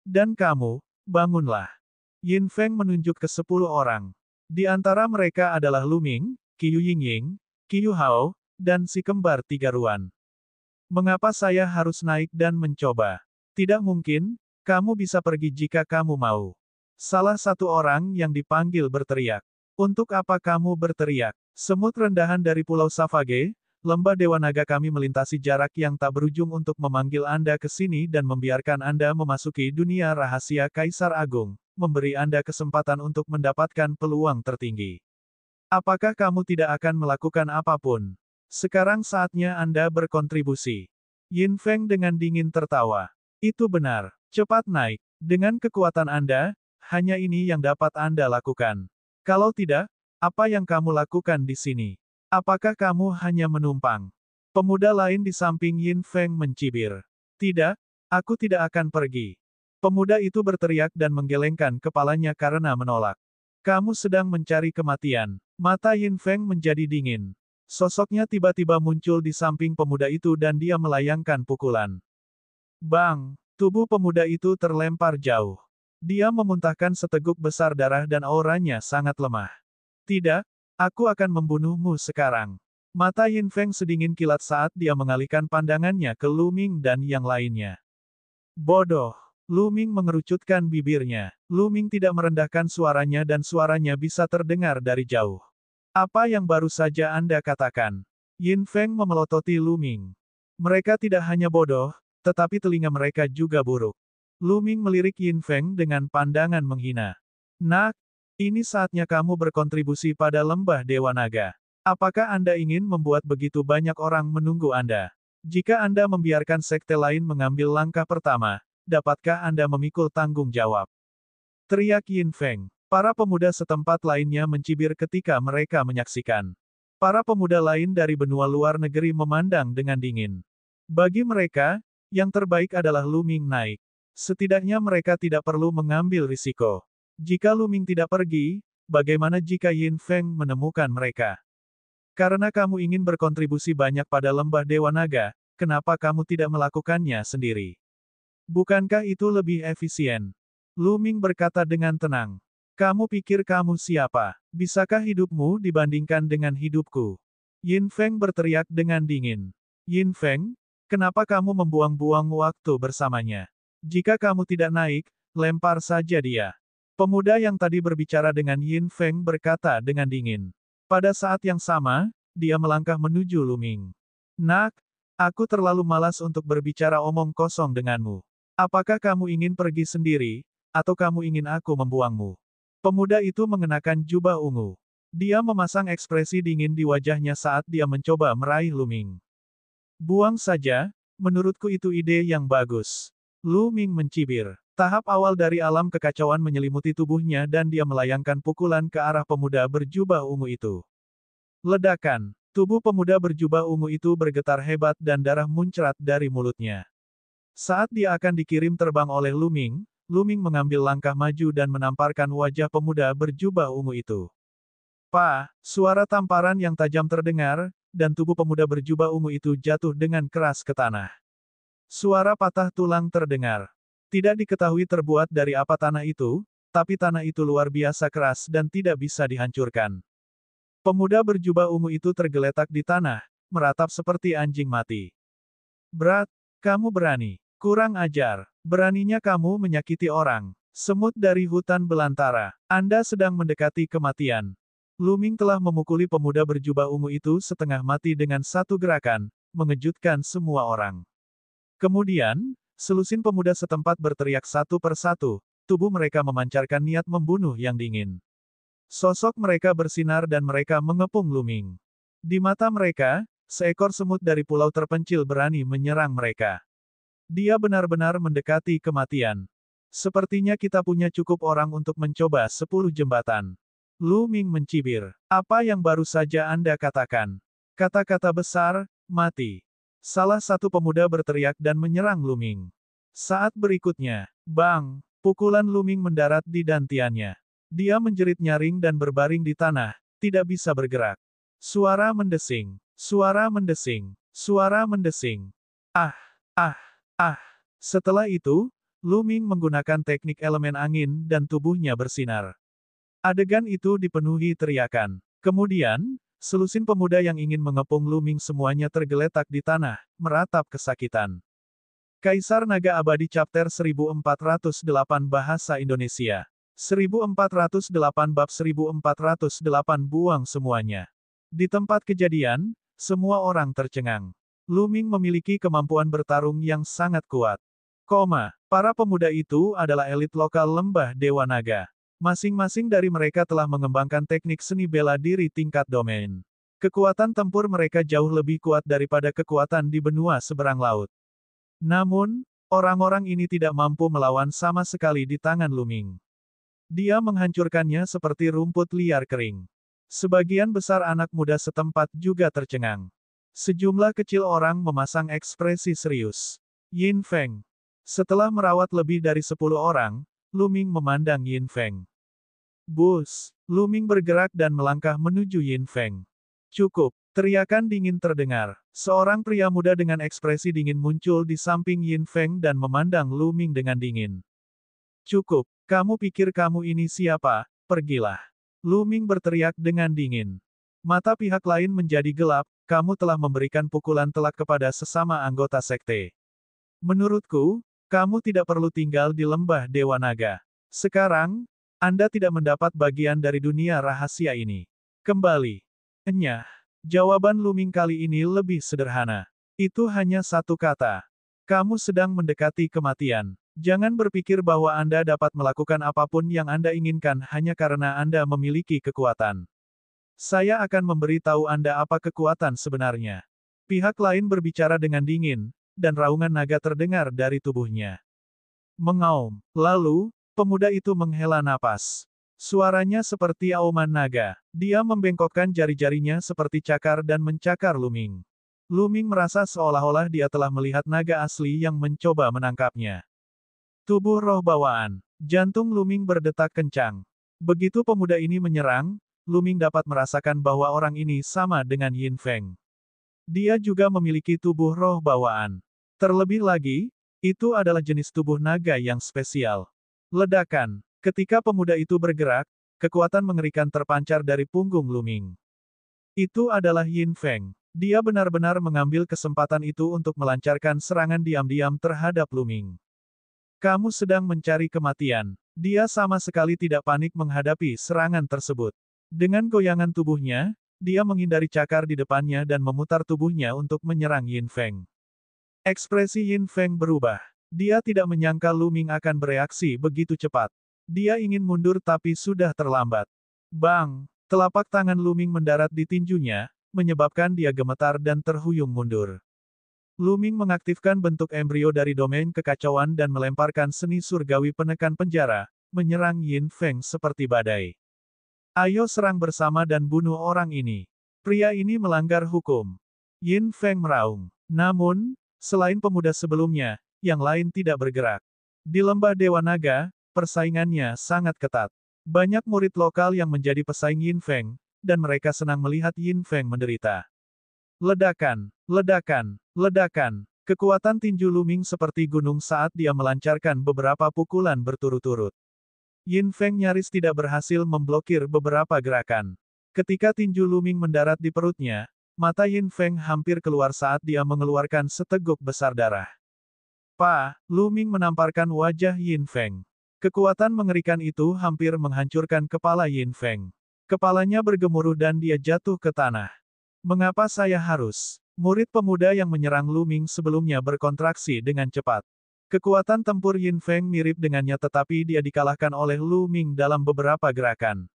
dan kamu, bangunlah. Yin Feng menunjuk ke 10 orang. Di antara mereka adalah Lu Ming, Qiu Yingying, Qiu Hao, dan si kembar 3 Ruan. Mengapa saya harus naik dan mencoba? Tidak mungkin, kamu bisa pergi jika kamu mau. Salah satu orang yang dipanggil berteriak. Untuk apa kamu berteriak? Semut rendahan dari Pulau Savage, lembah Dewa Naga kami melintasi jarak yang tak berujung untuk memanggil Anda ke sini dan membiarkan Anda memasuki dunia rahasia Kaisar Agung, memberi Anda kesempatan untuk mendapatkan peluang tertinggi. Apakah kamu tidak akan melakukan apapun? Sekarang saatnya Anda berkontribusi. Yin Feng dengan dingin tertawa. Itu benar. Cepat naik. Dengan kekuatan Anda, hanya ini yang dapat Anda lakukan. Kalau tidak, apa yang kamu lakukan di sini? Apakah kamu hanya menumpang? Pemuda lain di samping Yin Feng mencibir. Tidak, aku tidak akan pergi. Pemuda itu berteriak dan menggelengkan kepalanya karena menolak. Kamu sedang mencari kematian. Mata Yin Feng menjadi dingin. Sosoknya tiba-tiba muncul di samping pemuda itu dan dia melayangkan pukulan. Bang! Tubuh pemuda itu terlempar jauh. Dia memuntahkan seteguk besar darah dan auranya sangat lemah. Tidak, aku akan membunuhmu sekarang. Mata Yin Feng sedingin kilat saat dia mengalihkan pandangannya ke Lu Ming dan yang lainnya. Bodoh! Lu Ming mengerucutkan bibirnya. Lu Ming tidak merendahkan suaranya dan suaranya bisa terdengar dari jauh. Apa yang baru saja Anda katakan? Yin Feng memelototi Lu Ming. Mereka tidak hanya bodoh, tetapi telinga mereka juga buruk. Lu Ming melirik Yin Feng dengan pandangan menghina. Nak, ini saatnya kamu berkontribusi pada lembah Dewa Naga. Apakah Anda ingin membuat begitu banyak orang menunggu Anda? Jika Anda membiarkan sekte lain mengambil langkah pertama, dapatkah Anda memikul tanggung jawab? Teriak Yin Feng. Para pemuda setempat lainnya mencibir ketika mereka menyaksikan. Para pemuda lain dari benua luar negeri memandang dengan dingin. Bagi mereka, yang terbaik adalah Lu Ming naik. Setidaknya mereka tidak perlu mengambil risiko. Jika Lu Ming tidak pergi, bagaimana jika Yin Feng menemukan mereka? Karena kamu ingin berkontribusi banyak pada lembah Dewa Naga, kenapa kamu tidak melakukannya sendiri? Bukankah itu lebih efisien? Lu Ming berkata dengan tenang. Kamu pikir kamu siapa? Bisakah hidupmu dibandingkan dengan hidupku? Yin Feng berteriak dengan dingin. Yin Feng, kenapa kamu membuang-buang waktu bersamanya? Jika kamu tidak naik, lempar saja dia. Pemuda yang tadi berbicara dengan Yin Feng berkata dengan dingin. Pada saat yang sama, dia melangkah menuju Lu Ming. Nak, aku terlalu malas untuk berbicara omong kosong denganmu. Apakah kamu ingin pergi sendiri, atau kamu ingin aku membuangmu? Pemuda itu mengenakan jubah ungu. Dia memasang ekspresi dingin di wajahnya saat dia mencoba meraih Lu Ming. Buang saja, menurutku itu ide yang bagus. Lu Ming mencibir. Tahap awal dari alam kekacauan menyelimuti tubuhnya dan dia melayangkan pukulan ke arah pemuda berjubah ungu itu. Ledakan. Tubuh pemuda berjubah ungu itu bergetar hebat dan darah muncrat dari mulutnya. Saat dia akan dikirim terbang oleh Lu Ming mengambil langkah maju dan menamparkan wajah pemuda berjubah ungu itu. Suara tamparan yang tajam terdengar, dan tubuh pemuda berjubah ungu itu jatuh dengan keras ke tanah. Suara patah tulang terdengar. Tidak diketahui terbuat dari apa tanah itu, tapi tanah itu luar biasa keras dan tidak bisa dihancurkan. Pemuda berjubah ungu itu tergeletak di tanah, meratap seperti anjing mati. Berat, kamu berani. Kurang ajar. Beraninya kamu menyakiti orang. Semut dari hutan belantara. Anda sedang mendekati kematian. Lu Ming telah memukuli pemuda berjubah ungu itu setengah mati dengan satu gerakan, mengejutkan semua orang. Kemudian, selusin pemuda setempat berteriak satu persatu, tubuh mereka memancarkan niat membunuh yang dingin. Sosok mereka bersinar dan mereka mengepung Lu Ming. Di mata mereka, seekor semut dari pulau terpencil berani menyerang mereka. Dia benar-benar mendekati kematian. Sepertinya kita punya cukup orang untuk mencoba 10 jembatan. Lu Ming mencibir. Apa yang baru saja Anda katakan? Kata-kata besar, mati. Salah satu pemuda berteriak dan menyerang Lu Ming. Saat berikutnya, bang, pukulan Lu Ming mendarat di dantiannya. Dia menjerit nyaring dan berbaring di tanah, tidak bisa bergerak. Suara mendesing. Suara mendesing. Suara mendesing. Ah! Setelah itu, Lu Ming menggunakan teknik elemen angin dan tubuhnya bersinar. Adegan itu dipenuhi teriakan. Kemudian, selusin pemuda yang ingin mengepung Lu Ming semuanya tergeletak di tanah, meratap kesakitan. Kaisar Naga Abadi Chapter 1408 Bahasa Indonesia 1408 Bab 1408 Buang semuanya. Di tempat kejadian, semua orang tercengang. Lu Ming memiliki kemampuan bertarung yang sangat kuat. Para pemuda itu adalah elit lokal lembah Dewa Naga. Masing-masing dari mereka telah mengembangkan teknik seni bela diri tingkat domain. Kekuatan tempur mereka jauh lebih kuat daripada kekuatan di benua seberang laut. Namun, orang-orang ini tidak mampu melawan sama sekali di tangan Lu Ming. Dia menghancurkannya seperti rumput liar kering. Sebagian besar anak muda setempat juga tercengang. Sejumlah kecil orang memasang ekspresi serius. Yin Feng. Setelah merawat lebih dari 10 orang, Lu Ming memandang Yin Feng. Bus. Lu Ming bergerak dan melangkah menuju Yin Feng. Cukup. Teriakan dingin terdengar. Seorang pria muda dengan ekspresi dingin muncul di samping Yin Feng dan memandang Lu Ming dengan dingin. Cukup, kamu pikir kamu ini siapa? Pergilah. Lu Ming berteriak dengan dingin. Mata pihak lain menjadi gelap, kamu telah memberikan pukulan telak kepada sesama anggota sekte. Menurutku, kamu tidak perlu tinggal di lembah Dewa Naga. Sekarang, Anda tidak mendapat bagian dari dunia rahasia ini. Kembali. Enyah. Jawaban Lu Ming kali ini lebih sederhana. Itu hanya satu kata. Kamu sedang mendekati kematian. Jangan berpikir bahwa Anda dapat melakukan apapun yang Anda inginkan hanya karena Anda memiliki kekuatan. Saya akan memberitahu Anda apa kekuatan sebenarnya. Pihak lain berbicara dengan dingin, dan raungan naga terdengar dari tubuhnya. Mengaum. Lalu, pemuda itu menghela napas. Suaranya seperti auman naga. Dia membengkokkan jari-jarinya seperti cakar dan mencakar Lu Ming. Lu Ming merasa seolah-olah dia telah melihat naga asli yang mencoba menangkapnya. Tubuh roh bawaan. Jantung Lu Ming berdetak kencang. Begitu pemuda ini menyerang, Lu Ming dapat merasakan bahwa orang ini sama dengan Yin Feng. Dia juga memiliki tubuh roh bawaan. Terlebih lagi, itu adalah jenis tubuh naga yang spesial. Ledakan. Ketika pemuda itu bergerak, kekuatan mengerikan terpancar dari punggung Lu Ming. Itu adalah Yin Feng. Dia benar-benar mengambil kesempatan itu untuk melancarkan serangan diam-diam terhadap Lu Ming. Kamu sedang mencari kematian. Dia sama sekali tidak panik menghadapi serangan tersebut. Dengan goyangan tubuhnya, dia menghindari cakar di depannya dan memutar tubuhnya untuk menyerang Yin Feng. Ekspresi Yin Feng berubah. Dia tidak menyangka Lu Ming akan bereaksi begitu cepat. Dia ingin mundur tapi sudah terlambat. Bang! Telapak tangan Lu Ming mendarat di tinjunya, menyebabkan dia gemetar dan terhuyung mundur. Lu Ming mengaktifkan bentuk embrio dari domain kekacauan dan melemparkan seni surgawi penekan penjara, menyerang Yin Feng seperti badai. Ayo serang bersama dan bunuh orang ini. Pria ini melanggar hukum. Yin Feng meraung. Namun, selain pemuda sebelumnya, yang lain tidak bergerak. Di lembah Dewa Naga, persaingannya sangat ketat. Banyak murid lokal yang menjadi pesaing Yin Feng, dan mereka senang melihat Yin Feng menderita. Ledakan, ledakan, ledakan. Kekuatan tinju Lu Ming seperti gunung saat dia melancarkan beberapa pukulan berturut-turut. Yin Feng nyaris tidak berhasil memblokir beberapa gerakan. Ketika tinju Lu Ming mendarat di perutnya, mata Yin Feng hampir keluar saat dia mengeluarkan seteguk besar darah. Lu Ming menamparkan wajah Yin Feng. Kekuatan mengerikan itu hampir menghancurkan kepala Yin Feng. Kepalanya bergemuruh dan dia jatuh ke tanah. Mengapa saya harus? Murid pemuda yang menyerang Lu Ming sebelumnya berkontraksi dengan cepat. Kekuatan tempur Yin Feng mirip dengannya tetapi dia dikalahkan oleh Lu Ming dalam beberapa gerakan.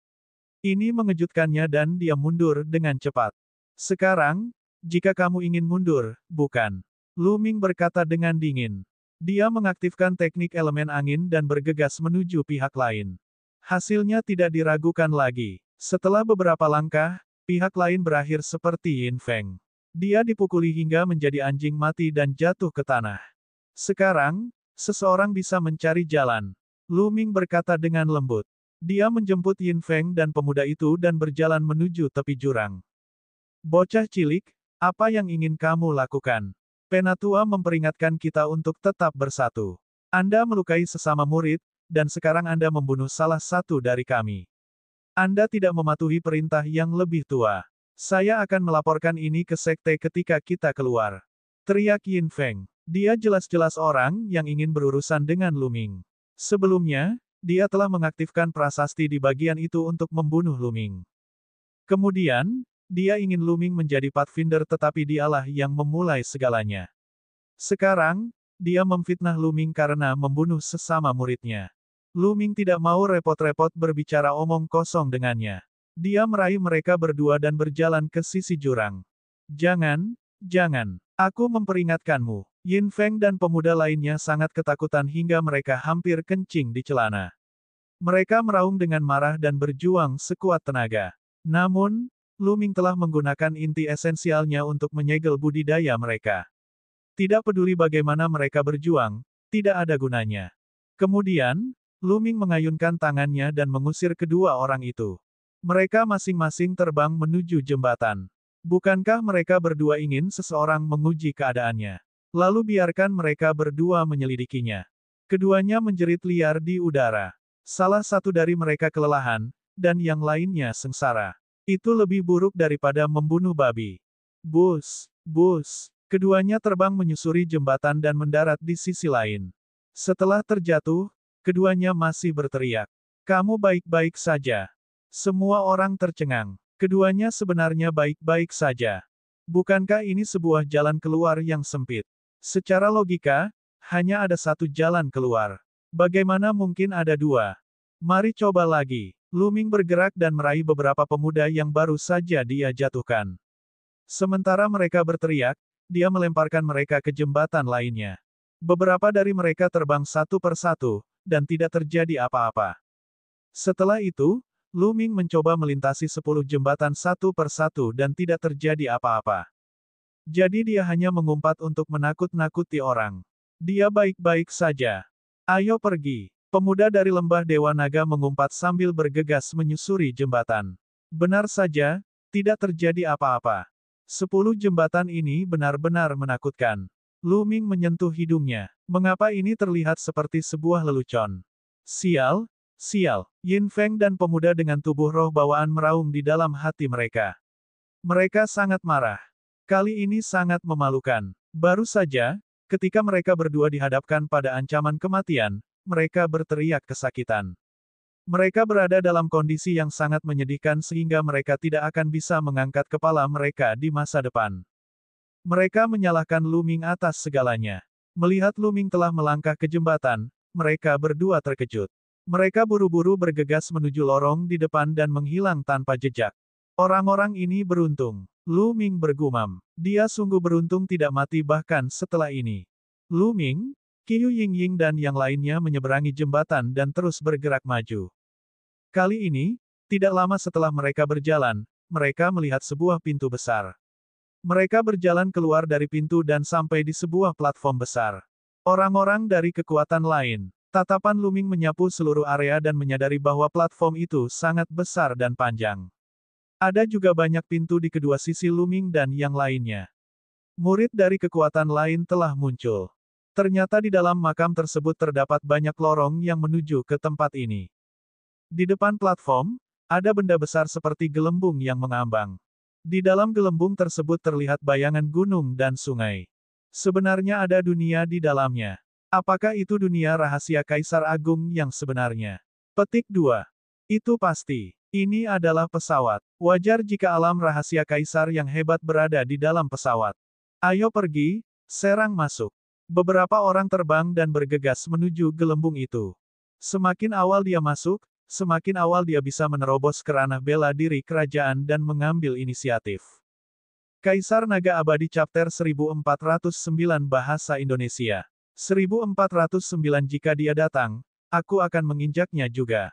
Ini mengejutkannya dan dia mundur dengan cepat. Sekarang, jika kamu ingin mundur, bukan? Lu Ming berkata dengan dingin. Dia mengaktifkan teknik elemen angin dan bergegas menuju pihak lain. Hasilnya tidak diragukan lagi. Setelah beberapa langkah, pihak lain berakhir seperti Yin Feng. Dia dipukuli hingga menjadi anjing mati dan jatuh ke tanah. Sekarang, seseorang bisa mencari jalan. Lu Ming berkata dengan lembut. Dia menjemput Yin Feng dan pemuda itu dan berjalan menuju tepi jurang. Bocah cilik, apa yang ingin kamu lakukan? Penatua memperingatkan kita untuk tetap bersatu. Anda melukai sesama murid, dan sekarang Anda membunuh salah satu dari kami. Anda tidak mematuhi perintah yang lebih tua. Saya akan melaporkan ini ke sekte ketika kita keluar. Teriak Yin Feng. Dia jelas-jelas orang yang ingin berurusan dengan Lu Ming. Sebelumnya, dia telah mengaktifkan prasasti di bagian itu untuk membunuh Lu Ming. Kemudian, dia ingin Lu Ming menjadi Pathfinder tetapi dialah yang memulai segalanya. Sekarang, dia memfitnah Lu Ming karena membunuh sesama muridnya. Lu Ming tidak mau repot-repot berbicara omong kosong dengannya. Dia meraih mereka berdua dan berjalan ke sisi jurang. Jangan, jangan. Aku memperingatkanmu. Yin Feng dan pemuda lainnya sangat ketakutan hingga mereka hampir kencing di celana. Mereka meraung dengan marah dan berjuang sekuat tenaga. Namun, Lu Ming telah menggunakan inti esensialnya untuk menyegel budidaya mereka. Tidak peduli bagaimana mereka berjuang, tidak ada gunanya. Kemudian, Lu Ming mengayunkan tangannya dan mengusir kedua orang itu. Mereka masing-masing terbang menuju jembatan. Bukankah mereka berdua ingin seseorang menguji keadaannya? Lalu biarkan mereka berdua menyelidikinya. Keduanya menjerit liar di udara. Salah satu dari mereka kelelahan, dan yang lainnya sengsara. Itu lebih buruk daripada membunuh babi. Bus, bus. Keduanya terbang menyusuri jembatan dan mendarat di sisi lain. Setelah terjatuh, keduanya masih berteriak. Kamu baik-baik saja. Semua orang tercengang. Keduanya sebenarnya baik-baik saja. Bukankah ini sebuah jalan keluar yang sempit? Secara logika, hanya ada satu jalan keluar. Bagaimana mungkin ada dua? Mari coba lagi. Lu Ming bergerak dan meraih beberapa pemuda yang baru saja dia jatuhkan. Sementara mereka berteriak, dia melemparkan mereka ke jembatan lainnya. Beberapa dari mereka terbang satu persatu, dan tidak terjadi apa-apa. Setelah itu, Lu Ming mencoba melintasi 10 jembatan satu persatu dan tidak terjadi apa-apa. Jadi dia hanya mengumpat untuk menakut-nakuti orang. Dia baik-baik saja. Ayo pergi. Pemuda dari lembah Dewa Naga mengumpat sambil bergegas menyusuri jembatan. Benar saja, tidak terjadi apa-apa. 10 jembatan ini benar-benar menakutkan. Lu Ming menyentuh hidungnya. Mengapa ini terlihat seperti sebuah lelucon? Sial, sial. Yin Feng dan pemuda dengan tubuh roh bawaan meraung di dalam hati mereka. Mereka sangat marah. Kali ini sangat memalukan. Baru saja, ketika mereka berdua dihadapkan pada ancaman kematian, mereka berteriak kesakitan. Mereka berada dalam kondisi yang sangat menyedihkan sehingga mereka tidak akan bisa mengangkat kepala mereka di masa depan. Mereka menyalahkan Lu Ming atas segalanya. Melihat Lu Ming telah melangkah ke jembatan, mereka berdua terkejut. Mereka buru-buru bergegas menuju lorong di depan dan menghilang tanpa jejak. Orang-orang ini beruntung. Lu Ming bergumam. Dia sungguh beruntung tidak mati bahkan setelah ini. Lu Ming, Qiu Yingying dan yang lainnya menyeberangi jembatan dan terus bergerak maju. Kali ini, tidak lama setelah mereka berjalan, mereka melihat sebuah pintu besar. Mereka berjalan keluar dari pintu dan sampai di sebuah platform besar. Orang-orang dari kekuatan lain. Tatapan Lu Ming menyapu seluruh area dan menyadari bahwa platform itu sangat besar dan panjang. Ada juga banyak pintu di kedua sisi Lu Ming dan yang lainnya. Murid dari kekuatan lain telah muncul. Ternyata di dalam makam tersebut terdapat banyak lorong yang menuju ke tempat ini. Di depan platform, ada benda besar seperti gelembung yang mengambang. Di dalam gelembung tersebut terlihat bayangan gunung dan sungai. Sebenarnya ada dunia di dalamnya. Apakah itu dunia rahasia Kaisar Agung yang sebenarnya? Petik 2. Itu pasti. Ini adalah pesawat. Wajar jika alam rahasia Kaisar yang hebat berada di dalam pesawat. Ayo pergi, serang masuk. Beberapa orang terbang dan bergegas menuju gelembung itu. Semakin awal dia masuk, semakin awal dia bisa menerobos ke ranah bela diri kerajaan dan mengambil inisiatif. Kaisar Naga Abadi Chapter 1409 Bahasa Indonesia 1409 Jika dia datang, aku akan menginjaknya juga.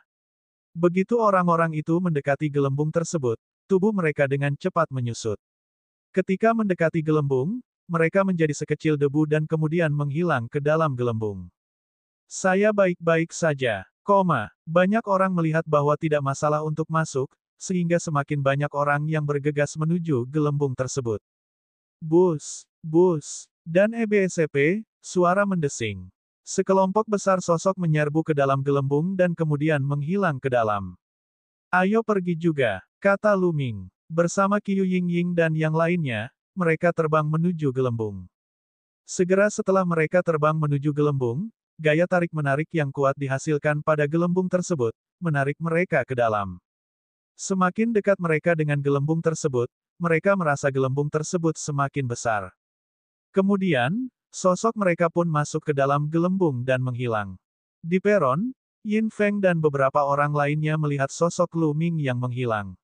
Begitu orang-orang itu mendekati gelembung tersebut, tubuh mereka dengan cepat menyusut. Ketika mendekati gelembung, mereka menjadi sekecil debu dan kemudian menghilang ke dalam gelembung. Saya baik-baik saja, banyak orang melihat bahwa tidak masalah untuk masuk, sehingga semakin banyak orang yang bergegas menuju gelembung tersebut. Bus, bus, dan EBSP, suara mendesing. Sekelompok besar sosok menyerbu ke dalam gelembung dan kemudian menghilang ke dalam. Ayo pergi juga, kata Lu Ming. Bersama Qiu Yingying dan yang lainnya, mereka terbang menuju gelembung. Segera setelah mereka terbang menuju gelembung, gaya tarik-menarik yang kuat dihasilkan pada gelembung tersebut, menarik mereka ke dalam. Semakin dekat mereka dengan gelembung tersebut, mereka merasa gelembung tersebut semakin besar. Kemudian, sosok mereka pun masuk ke dalam gelembung dan menghilang. Di peron, Yin Feng dan beberapa orang lainnya melihat sosok Lu Ming yang menghilang.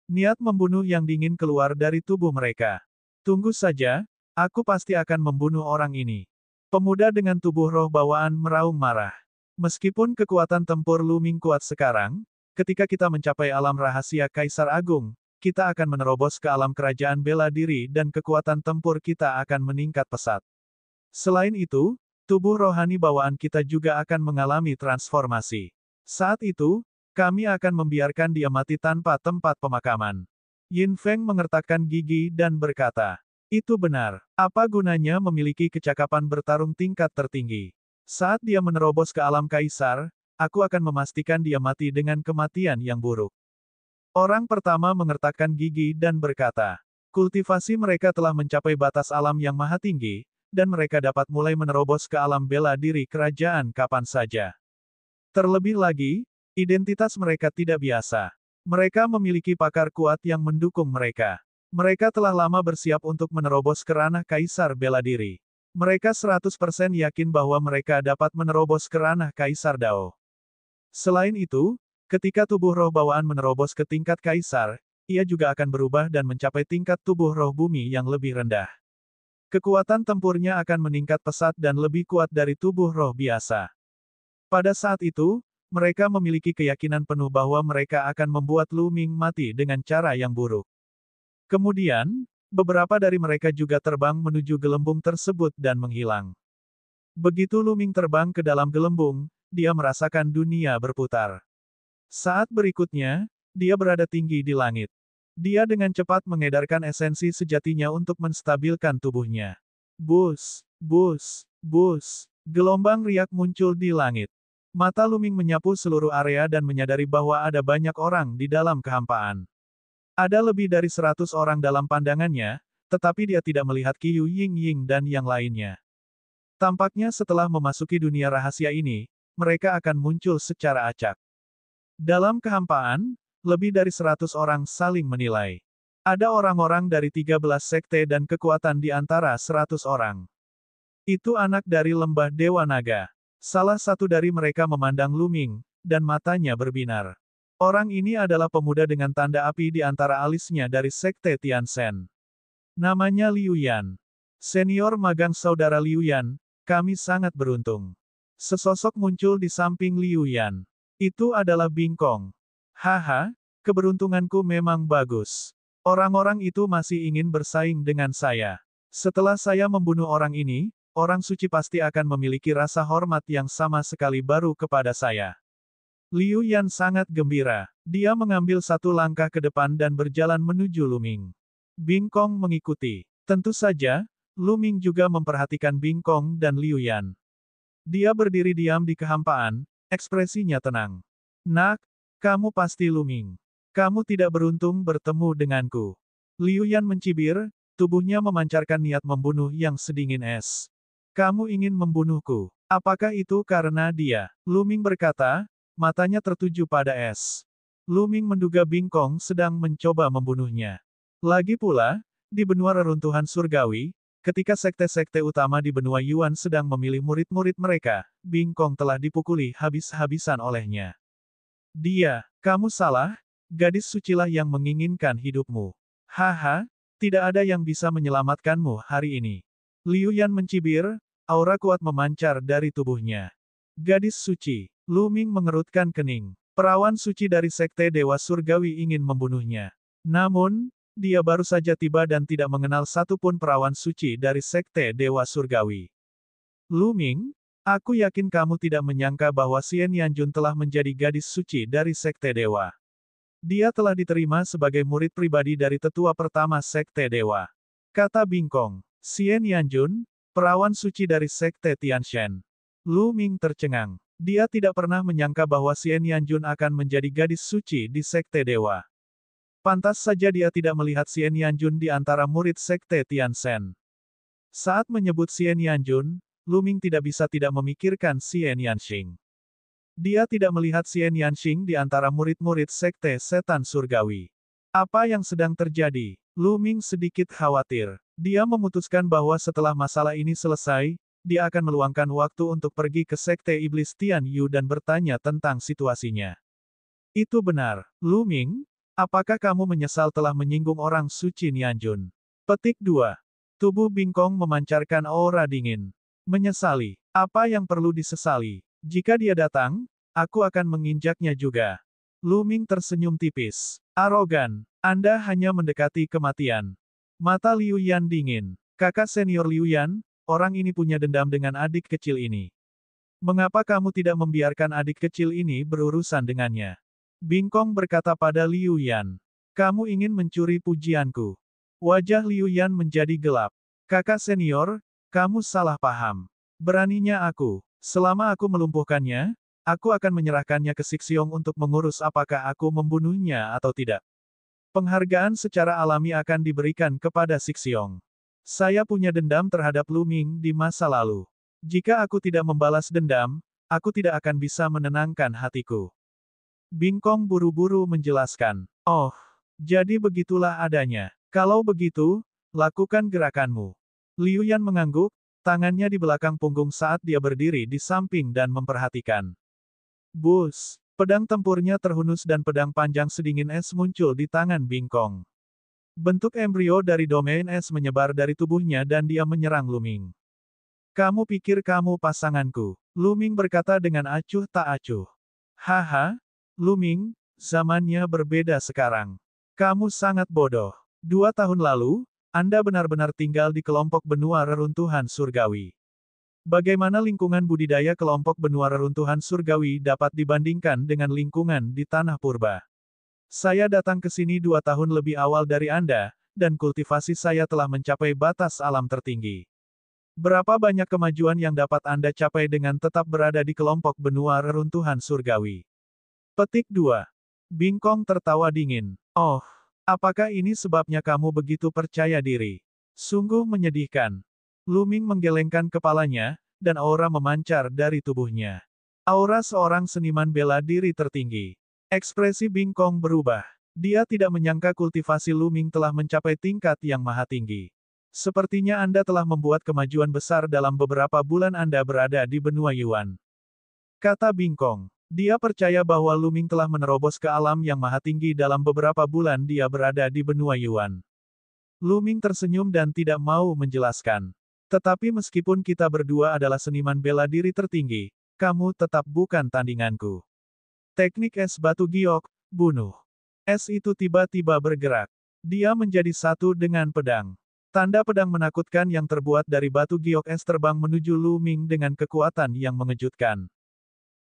Niat membunuh yang dingin keluar dari tubuh mereka. Tunggu saja, aku pasti akan membunuh orang ini. Pemuda dengan tubuh roh bawaan meraung marah. Meskipun kekuatan tempur Lu Ming kuat sekarang, ketika kita mencapai alam rahasia Kaisar Agung, kita akan menerobos ke alam kerajaan bela diri dan kekuatan tempur kita akan meningkat pesat. Selain itu, tubuh rohani bawaan kita juga akan mengalami transformasi. Saat itu, kami akan membiarkan dia mati tanpa tempat pemakaman. Yin Feng mengertakkan gigi dan berkata, itu benar. Apa gunanya memiliki kecakapan bertarung tingkat tertinggi? Saat dia menerobos ke alam kaisar, aku akan memastikan dia mati dengan kematian yang buruk. Orang pertama mengertakkan gigi dan berkata, kultivasi mereka telah mencapai batas alam yang maha tinggi, dan mereka dapat mulai menerobos ke alam bela diri kerajaan kapan saja. Terlebih lagi, identitas mereka tidak biasa. Mereka memiliki pakar kuat yang mendukung mereka. Mereka telah lama bersiap untuk menerobos ke ranah kaisar bela diri. Mereka 100% yakin bahwa mereka dapat menerobos ke ranah kaisar Dao. Selain itu, ketika tubuh roh bawaan menerobos ke tingkat kaisar, ia juga akan berubah dan mencapai tingkat tubuh roh bumi yang lebih rendah. Kekuatan tempurnya akan meningkat pesat dan lebih kuat dari tubuh roh biasa. Pada saat itu, mereka memiliki keyakinan penuh bahwa mereka akan membuat Lu Ming mati dengan cara yang buruk. Kemudian, beberapa dari mereka juga terbang menuju gelembung tersebut dan menghilang. Begitu Lu Ming terbang ke dalam gelembung, dia merasakan dunia berputar. Saat berikutnya, dia berada tinggi di langit. Dia dengan cepat mengedarkan esensi sejatinya untuk menstabilkan tubuhnya. Bus, bus, bus. Gelombang riak muncul di langit. Mata Lu Ming menyapu seluruh area dan menyadari bahwa ada banyak orang di dalam kehampaan. Ada lebih dari 100 orang dalam pandangannya, tetapi dia tidak melihat Qiu Ying dan yang lainnya. Tampaknya setelah memasuki dunia rahasia ini, mereka akan muncul secara acak. Dalam kehampaan, lebih dari 100 orang saling menilai. Ada orang-orang dari 13 sekte dan kekuatan di antara 100 orang. Itu anak dari lembah Dewa Naga. Salah satu dari mereka memandang Lu Ming, dan matanya berbinar. Orang ini adalah pemuda dengan tanda api di antara alisnya dari sekte Tianchen. Namanya Liu Yan. Senior magang saudara Liu Yan, kami sangat beruntung. Sesosok muncul di samping Liu Yan. Itu adalah Bingkong. Haha, keberuntunganku memang bagus. Orang-orang itu masih ingin bersaing dengan saya. Setelah saya membunuh orang ini, orang suci pasti akan memiliki rasa hormat yang sama sekali baru kepada saya. Liu Yan sangat gembira. Dia mengambil satu langkah ke depan dan berjalan menuju Lu Ming. Bingkong mengikuti. Tentu saja, Lu Ming juga memperhatikan Bingkong dan Liu Yan. Dia berdiri diam di kehampaan, ekspresinya tenang. Nak, kamu pasti Lu Ming. Kamu tidak beruntung bertemu denganku. Liu Yan mencibir, tubuhnya memancarkan niat membunuh yang sedingin es. Kamu ingin membunuhku. Apakah itu karena dia? Lu Ming berkata, matanya tertuju pada es. Lu Ming menduga Bingkong sedang mencoba membunuhnya. Lagi pula, di benua reruntuhan surgawi, ketika sekte-sekte utama di benua Yuan sedang memilih murid-murid mereka, Bingkong telah dipukuli habis-habisan olehnya. Dia, kamu salah, gadis sucilah yang menginginkan hidupmu. Haha, tidak ada yang bisa menyelamatkanmu hari ini. Liu Yan mencibir, aura kuat memancar dari tubuhnya. Gadis suci, Lu Ming mengerutkan kening. Perawan suci dari sekte Dewa Surgawi ingin membunuhnya. Namun, dia baru saja tiba dan tidak mengenal satupun perawan suci dari sekte Dewa Surgawi. Lu Ming, aku yakin kamu tidak menyangka bahwa Xian Yanjun telah menjadi gadis suci dari sekte Dewa. Dia telah diterima sebagai murid pribadi dari tetua pertama sekte Dewa. Kata Bingkong, Xian Yanjun, perawan suci dari sekte Tianchen. Lu Ming tercengang. Dia tidak pernah menyangka bahwa Xian Yanjun akan menjadi gadis suci di sekte Dewa. Pantas saja dia tidak melihat Xian Yanjun di antara murid sekte Tianchen. Saat menyebut Xian Yanjun, Lu Ming tidak bisa tidak memikirkan Xian Yanxing. Dia tidak melihat Xian Yanxing di antara murid-murid sekte setan surgawi. Apa yang sedang terjadi? Lu Ming sedikit khawatir. Dia memutuskan bahwa setelah masalah ini selesai, dia akan meluangkan waktu untuk pergi ke sekte iblis Tian Yu dan bertanya tentang situasinya. Itu benar, Lu Ming, apakah kamu menyesal telah menyinggung orang suci Nianjun? Petik 2. Tubuh Bingkong memancarkan aura dingin. Menyesali. Apa yang perlu disesali? Jika dia datang, aku akan menginjaknya juga. Lu Ming tersenyum tipis. Arogan. Anda hanya mendekati kematian. Mata Liu Yan dingin. Kakak senior Liu Yan, orang ini punya dendam dengan adik kecil ini. Mengapa kamu tidak membiarkan adik kecil ini berurusan dengannya? Bingkong berkata pada Liu Yan. Kamu ingin mencuri pujianku. Wajah Liu Yan menjadi gelap. Kakak senior, kamu salah paham. Beraninya aku. Selama aku melumpuhkannya, aku akan menyerahkannya ke Sixiong untuk mengurus apakah aku membunuhnya atau tidak. Penghargaan secara alami akan diberikan kepada Sixiong. Saya punya dendam terhadap Lu Ming di masa lalu. Jika aku tidak membalas dendam, aku tidak akan bisa menenangkan hatiku. Bing Kong buru-buru menjelaskan. Oh, jadi begitulah adanya. Kalau begitu, lakukan gerakanmu. Liu Yan mengangguk, tangannya di belakang punggung saat dia berdiri di samping dan memperhatikan. Bus, pedang tempurnya terhunus dan pedang panjang sedingin es muncul di tangan Bing Kong. Bentuk embrio dari domain es menyebar dari tubuhnya dan dia menyerang Lu Ming. Kamu pikir kamu pasanganku? Lu Ming berkata dengan acuh tak acuh. Haha, Lu Ming, zamannya berbeda sekarang. Kamu sangat bodoh. 2 tahun lalu, Anda benar-benar tinggal di kelompok benua reruntuhan surgawi. Bagaimana lingkungan budidaya kelompok benua reruntuhan surgawi dapat dibandingkan dengan lingkungan di tanah purba? Saya datang ke sini 2 tahun lebih awal dari Anda, dan kultivasi saya telah mencapai batas alam tertinggi. Berapa banyak kemajuan yang dapat Anda capai dengan tetap berada di kelompok benua reruntuhan surgawi? Petik 2. Bing Kong tertawa dingin. Oh, apakah ini sebabnya kamu begitu percaya diri? Sungguh menyedihkan. Lu Ming menggelengkan kepalanya, dan aura memancar dari tubuhnya. Aura seorang seniman bela diri tertinggi. Ekspresi Bing Kong berubah. Dia tidak menyangka kultivasi Lu Ming telah mencapai tingkat yang maha tinggi. Sepertinya Anda telah membuat kemajuan besar dalam beberapa bulan Anda berada di benua Yuan. Kata Bing Kong. Dia percaya bahwa Lu Ming telah menerobos ke alam yang maha tinggi dalam beberapa bulan dia berada di benua Yuan. Lu Ming tersenyum dan tidak mau menjelaskan. Tetapi meskipun kita berdua adalah seniman bela diri tertinggi, kamu tetap bukan tandinganku. Teknik es batu giok, bunuh. Es itu tiba-tiba bergerak. Dia menjadi satu dengan pedang. Tanda pedang menakutkan yang terbuat dari batu giok es terbang menuju Lu Ming dengan kekuatan yang mengejutkan.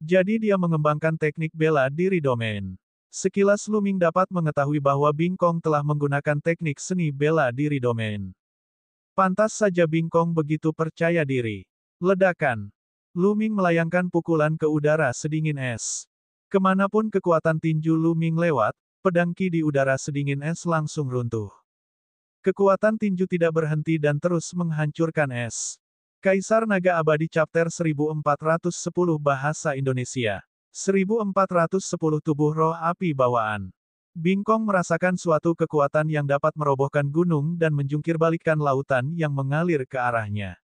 Jadi dia mengembangkan teknik bela diri domain. Sekilas Lu Ming dapat mengetahui bahwa Bing Kong telah menggunakan teknik seni bela diri domain. Pantas saja Bing Kong begitu percaya diri. Ledakan. Lu Ming melayangkan pukulan ke udara sedingin es. Kemanapun kekuatan tinju Lu Ming lewat, pedang ki di udara sedingin es langsung runtuh. Kekuatan tinju tidak berhenti dan terus menghancurkan es. Kaisar Naga Abadi Chapter 1410 Bahasa Indonesia. 1410 Tubuh Roh Api Bawaan. Bing Kong merasakan suatu kekuatan yang dapat merobohkan gunung dan menjungkirbalikkan lautan yang mengalir ke arahnya.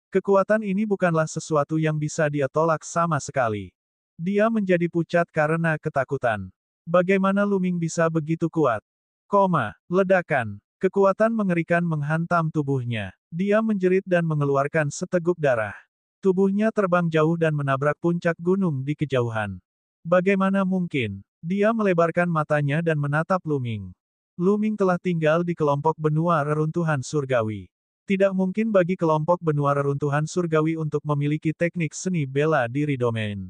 Kekuatan ini bukanlah sesuatu yang bisa dia tolak sama sekali. Dia menjadi pucat karena ketakutan. Bagaimana Lu Ming bisa begitu kuat? Ledakan. Kekuatan mengerikan menghantam tubuhnya. Dia menjerit dan mengeluarkan seteguk darah. Tubuhnya terbang jauh dan menabrak puncak gunung di kejauhan. Bagaimana mungkin? Dia melebarkan matanya dan menatap Lu Ming. Lu Ming telah tinggal di kelompok benua reruntuhan surgawi. Tidak mungkin bagi kelompok benua reruntuhan surgawi untuk memiliki teknik seni bela diri domain.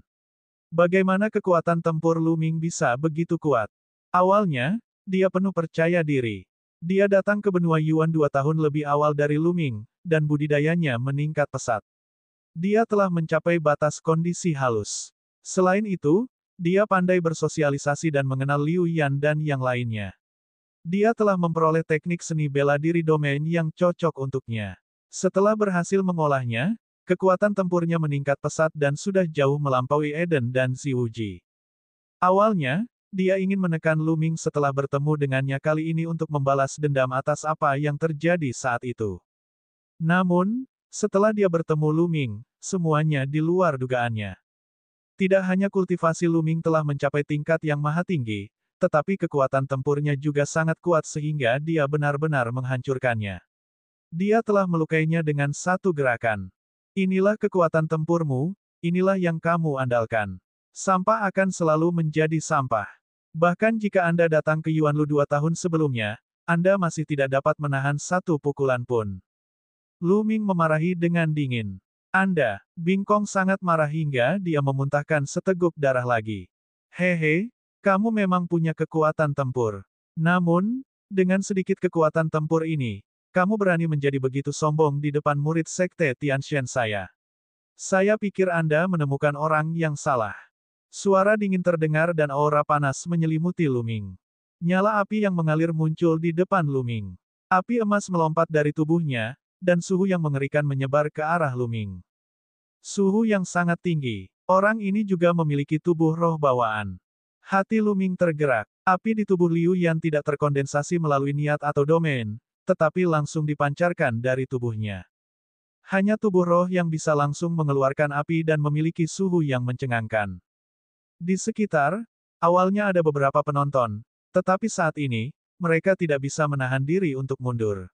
Bagaimana kekuatan tempur Lu Ming bisa begitu kuat? Awalnya, dia penuh percaya diri. Dia datang ke benua Yuan 2 tahun lebih awal dari Lu Ming, dan budidayanya meningkat pesat. Dia telah mencapai batas kondisi halus. Selain itu, dia pandai bersosialisasi dan mengenal Liu Yan dan yang lainnya. Dia telah memperoleh teknik seni bela diri domain yang cocok untuknya. Setelah berhasil mengolahnya, kekuatan tempurnya meningkat pesat dan sudah jauh melampaui Eden dan Ziwuji. Awalnya, dia ingin menekan Lu Ming setelah bertemu dengannya kali ini untuk membalas dendam atas apa yang terjadi saat itu. Namun, setelah dia bertemu Lu Ming, semuanya di luar dugaannya. Tidak hanya kultivasi Lu Ming telah mencapai tingkat yang maha tinggi, tetapi kekuatan tempurnya juga sangat kuat sehingga dia benar-benar menghancurkannya. Dia telah melukainya dengan satu gerakan. Inilah kekuatan tempurmu, inilah yang kamu andalkan. Sampah akan selalu menjadi sampah. Bahkan jika Anda datang ke Yuanlu 2 tahun sebelumnya, Anda masih tidak dapat menahan satu pukulan pun. Lu Ming memarahi dengan dingin. Anda, Bing Kong sangat marah hingga dia memuntahkan seteguk darah lagi. Hehe, kamu memang punya kekuatan tempur. Namun, dengan sedikit kekuatan tempur ini, kamu berani menjadi begitu sombong di depan murid sekte Tianshan saya. Saya pikir Anda menemukan orang yang salah. Suara dingin terdengar dan aura panas menyelimuti Luming. Nyala api yang mengalir muncul di depan Luming. Api emas melompat dari tubuhnya, dan suhu yang mengerikan menyebar ke arah Luming. Suhu yang sangat tinggi. Orang ini juga memiliki tubuh roh bawaan. Hati Luming tergerak. Api di tubuh Liu Yan tidak terkondensasi melalui niat atau domain, tetapi langsung dipancarkan dari tubuhnya. Hanya tubuh roh yang bisa langsung mengeluarkan api dan memiliki suhu yang mencengangkan. Di sekitar, awalnya ada beberapa penonton, tetapi saat ini, mereka tidak bisa menahan diri untuk mundur.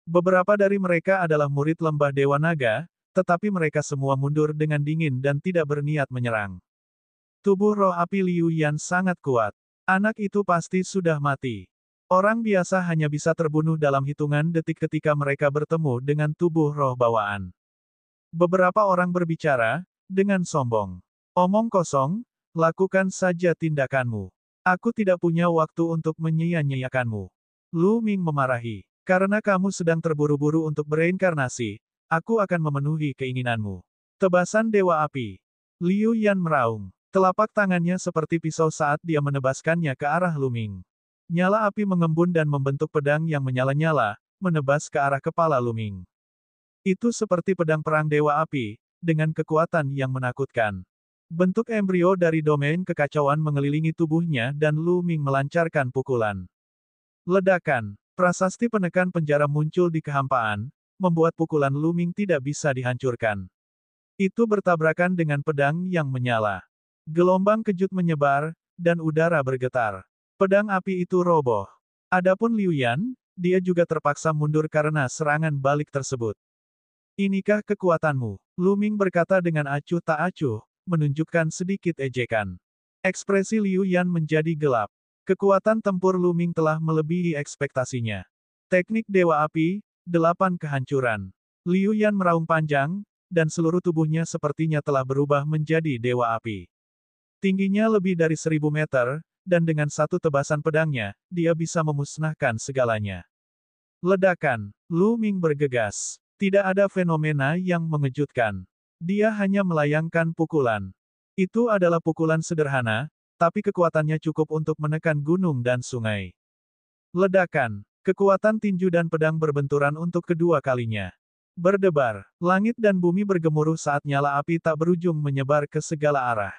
Beberapa dari mereka adalah murid lembah Dewa Naga, tetapi mereka semua mundur dengan dingin dan tidak berniat menyerang. Tubuh roh api Liu Yan sangat kuat. Anak itu pasti sudah mati. Orang biasa hanya bisa terbunuh dalam hitungan detik ketika mereka bertemu dengan tubuh roh bawaan. Beberapa orang berbicara, dengan sombong. Omong kosong, lakukan saja tindakanmu. Aku tidak punya waktu untuk menyia-nyiakanmu. Lu Ming memarahi. Karena kamu sedang terburu-buru untuk bereinkarnasi, aku akan memenuhi keinginanmu. Tebasan Dewa Api. Liu Yan meraung. Telapak tangannya seperti pisau saat dia menebaskannya ke arah Luming. Nyala api mengembun dan membentuk pedang yang menyala-nyala, menebas ke arah kepala Luming. Itu seperti pedang perang Dewa Api, dengan kekuatan yang menakutkan. Bentuk embrio dari domain kekacauan mengelilingi tubuhnya dan Luming melancarkan pukulan. Ledakan. Prasasti penekan penjara muncul di kehampaan, membuat pukulan Luming tidak bisa dihancurkan. Itu bertabrakan dengan pedang yang menyala. Gelombang kejut menyebar, dan udara bergetar. Pedang api itu roboh. Adapun Liu Yan, dia juga terpaksa mundur karena serangan balik tersebut. Inikah kekuatanmu? Luming berkata dengan acuh tak acuh, menunjukkan sedikit ejekan. Ekspresi Liu Yan menjadi gelap. Kekuatan tempur Luming telah melebihi ekspektasinya. Teknik Dewa Api, 8 kehancuran. Liu Yan meraung panjang, dan seluruh tubuhnya sepertinya telah berubah menjadi Dewa Api. Tingginya lebih dari 1000 meter, dan dengan satu tebasan pedangnya, dia bisa memusnahkan segalanya. Ledakan. Lu Ming bergegas. Tidak ada fenomena yang mengejutkan. Dia hanya melayangkan pukulan. Itu adalah pukulan sederhana, tapi kekuatannya cukup untuk menekan gunung dan sungai. Ledakan. Kekuatan tinju dan pedang berbenturan untuk kedua kalinya. Berdebar. Langit dan bumi bergemuruh saat nyala api tak berujung menyebar ke segala arah.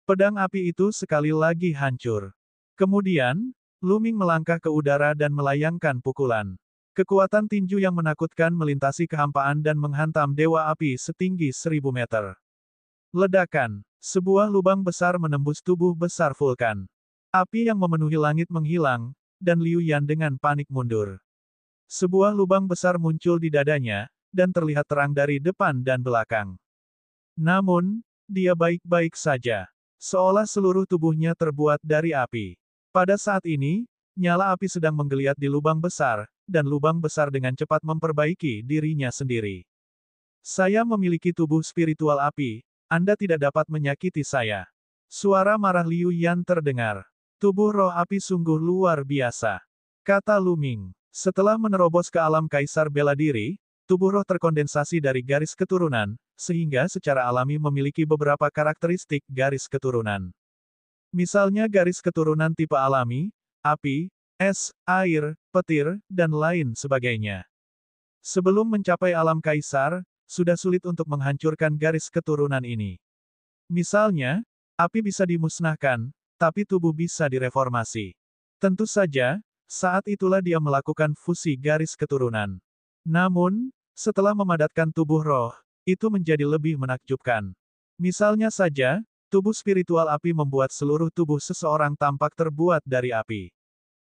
Pedang api itu sekali lagi hancur. Kemudian, Luming melangkah ke udara dan melayangkan pukulan. Kekuatan tinju yang menakutkan melintasi kehampaan dan menghantam Dewa Api setinggi 1000 meter. Ledakan. Sebuah lubang besar menembus tubuh besar vulkan. Api yang memenuhi langit menghilang, dan Liu Yan dengan panik mundur. Sebuah lubang besar muncul di dadanya, dan terlihat terang dari depan dan belakang. Namun, dia baik-baik saja. Seolah seluruh tubuhnya terbuat dari api. Pada saat ini, nyala api sedang menggeliat di lubang besar, dan lubang besar dengan cepat memperbaiki dirinya sendiri. Saya memiliki tubuh spiritual api, Anda tidak dapat menyakiti saya. Suara marah Liu Yan terdengar. Tubuh roh api sungguh luar biasa, kata Luming. Setelah menerobos ke alam kaisar bela diri, tubuh roh terkondensasi dari garis keturunan, sehingga secara alami memiliki beberapa karakteristik garis keturunan. Misalnya garis keturunan tipe alami, api, es, air, petir, dan lain sebagainya. Sebelum mencapai alam kaisar, sudah sulit untuk menghancurkan garis keturunan ini. Misalnya, api bisa dimusnahkan, tapi tubuh bisa direformasi. Tentu saja, saat itulah dia melakukan fusi garis keturunan. Namun, setelah memadatkan tubuh roh, itu menjadi lebih menakjubkan. Misalnya saja, tubuh spiritual api membuat seluruh tubuh seseorang tampak terbuat dari api.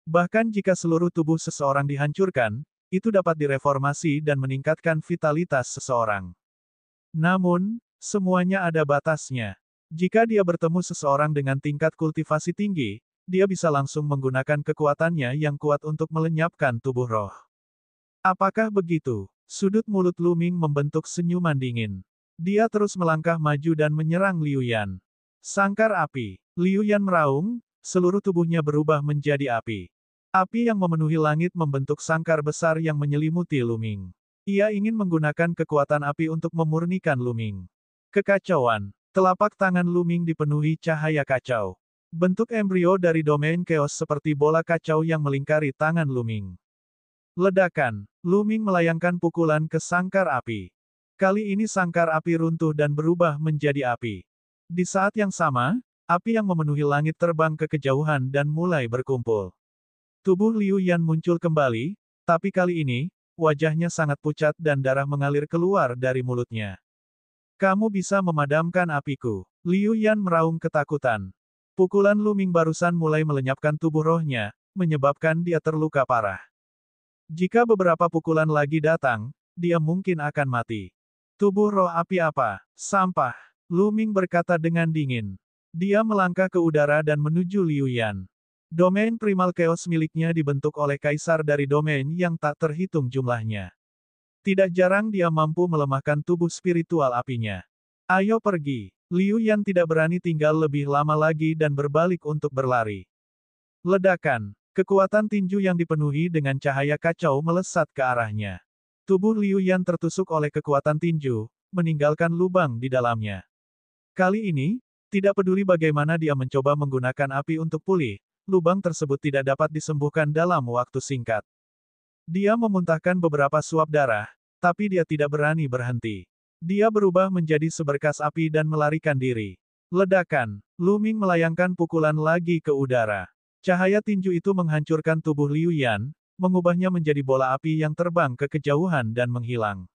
Bahkan jika seluruh tubuh seseorang dihancurkan, itu dapat direformasi dan meningkatkan vitalitas seseorang. Namun, semuanya ada batasnya. Jika dia bertemu seseorang dengan tingkat kultivasi tinggi, dia bisa langsung menggunakan kekuatannya yang kuat untuk melenyapkan tubuh roh. Apakah begitu? Sudut mulut Luming membentuk senyuman dingin. Dia terus melangkah maju dan menyerang Liu Yan. Sangkar api. Liu Yan meraung, seluruh tubuhnya berubah menjadi api. Api yang memenuhi langit membentuk sangkar besar yang menyelimuti Luming. Ia ingin menggunakan kekuatan api untuk memurnikan Luming. Kekacauan. Telapak tangan Luming dipenuhi cahaya kacau. Bentuk embrio dari domain chaos seperti bola kacau yang melingkari tangan Luming. Ledakan. Luming melayangkan pukulan ke sangkar api. Kali ini sangkar api runtuh dan berubah menjadi api. Di saat yang sama, api yang memenuhi langit terbang ke kejauhan dan mulai berkumpul. Tubuh Liu Yan muncul kembali, tapi kali ini, wajahnya sangat pucat dan darah mengalir keluar dari mulutnya. Kamu bisa memadamkan apiku. Liu Yan meraung ketakutan. Pukulan Luming barusan mulai melenyapkan tubuh rohnya, menyebabkan dia terluka parah. Jika beberapa pukulan lagi datang, dia mungkin akan mati. Tubuh roh api apa? Sampah. Luming berkata dengan dingin. Dia melangkah ke udara dan menuju Liu Yan. Domain primal chaos miliknya dibentuk oleh kaisar dari domain yang tak terhitung jumlahnya. Tidak jarang dia mampu melemahkan tubuh spiritual apinya. Ayo pergi. Liu Yan tidak berani tinggal lebih lama lagi dan berbalik untuk berlari. Ledakan. Kekuatan tinju yang dipenuhi dengan cahaya kacau melesat ke arahnya. Tubuh Liu Yan tertusuk oleh kekuatan tinju, meninggalkan lubang di dalamnya. Kali ini, tidak peduli bagaimana dia mencoba menggunakan api untuk pulih, lubang tersebut tidak dapat disembuhkan dalam waktu singkat. Dia memuntahkan beberapa suap darah, tapi dia tidak berani berhenti. Dia berubah menjadi seberkas api dan melarikan diri. Ledakan. Luming melayangkan pukulan lagi ke udara. Cahaya tinju itu menghancurkan tubuh Liu Yan, mengubahnya menjadi bola api yang terbang ke kejauhan dan menghilang.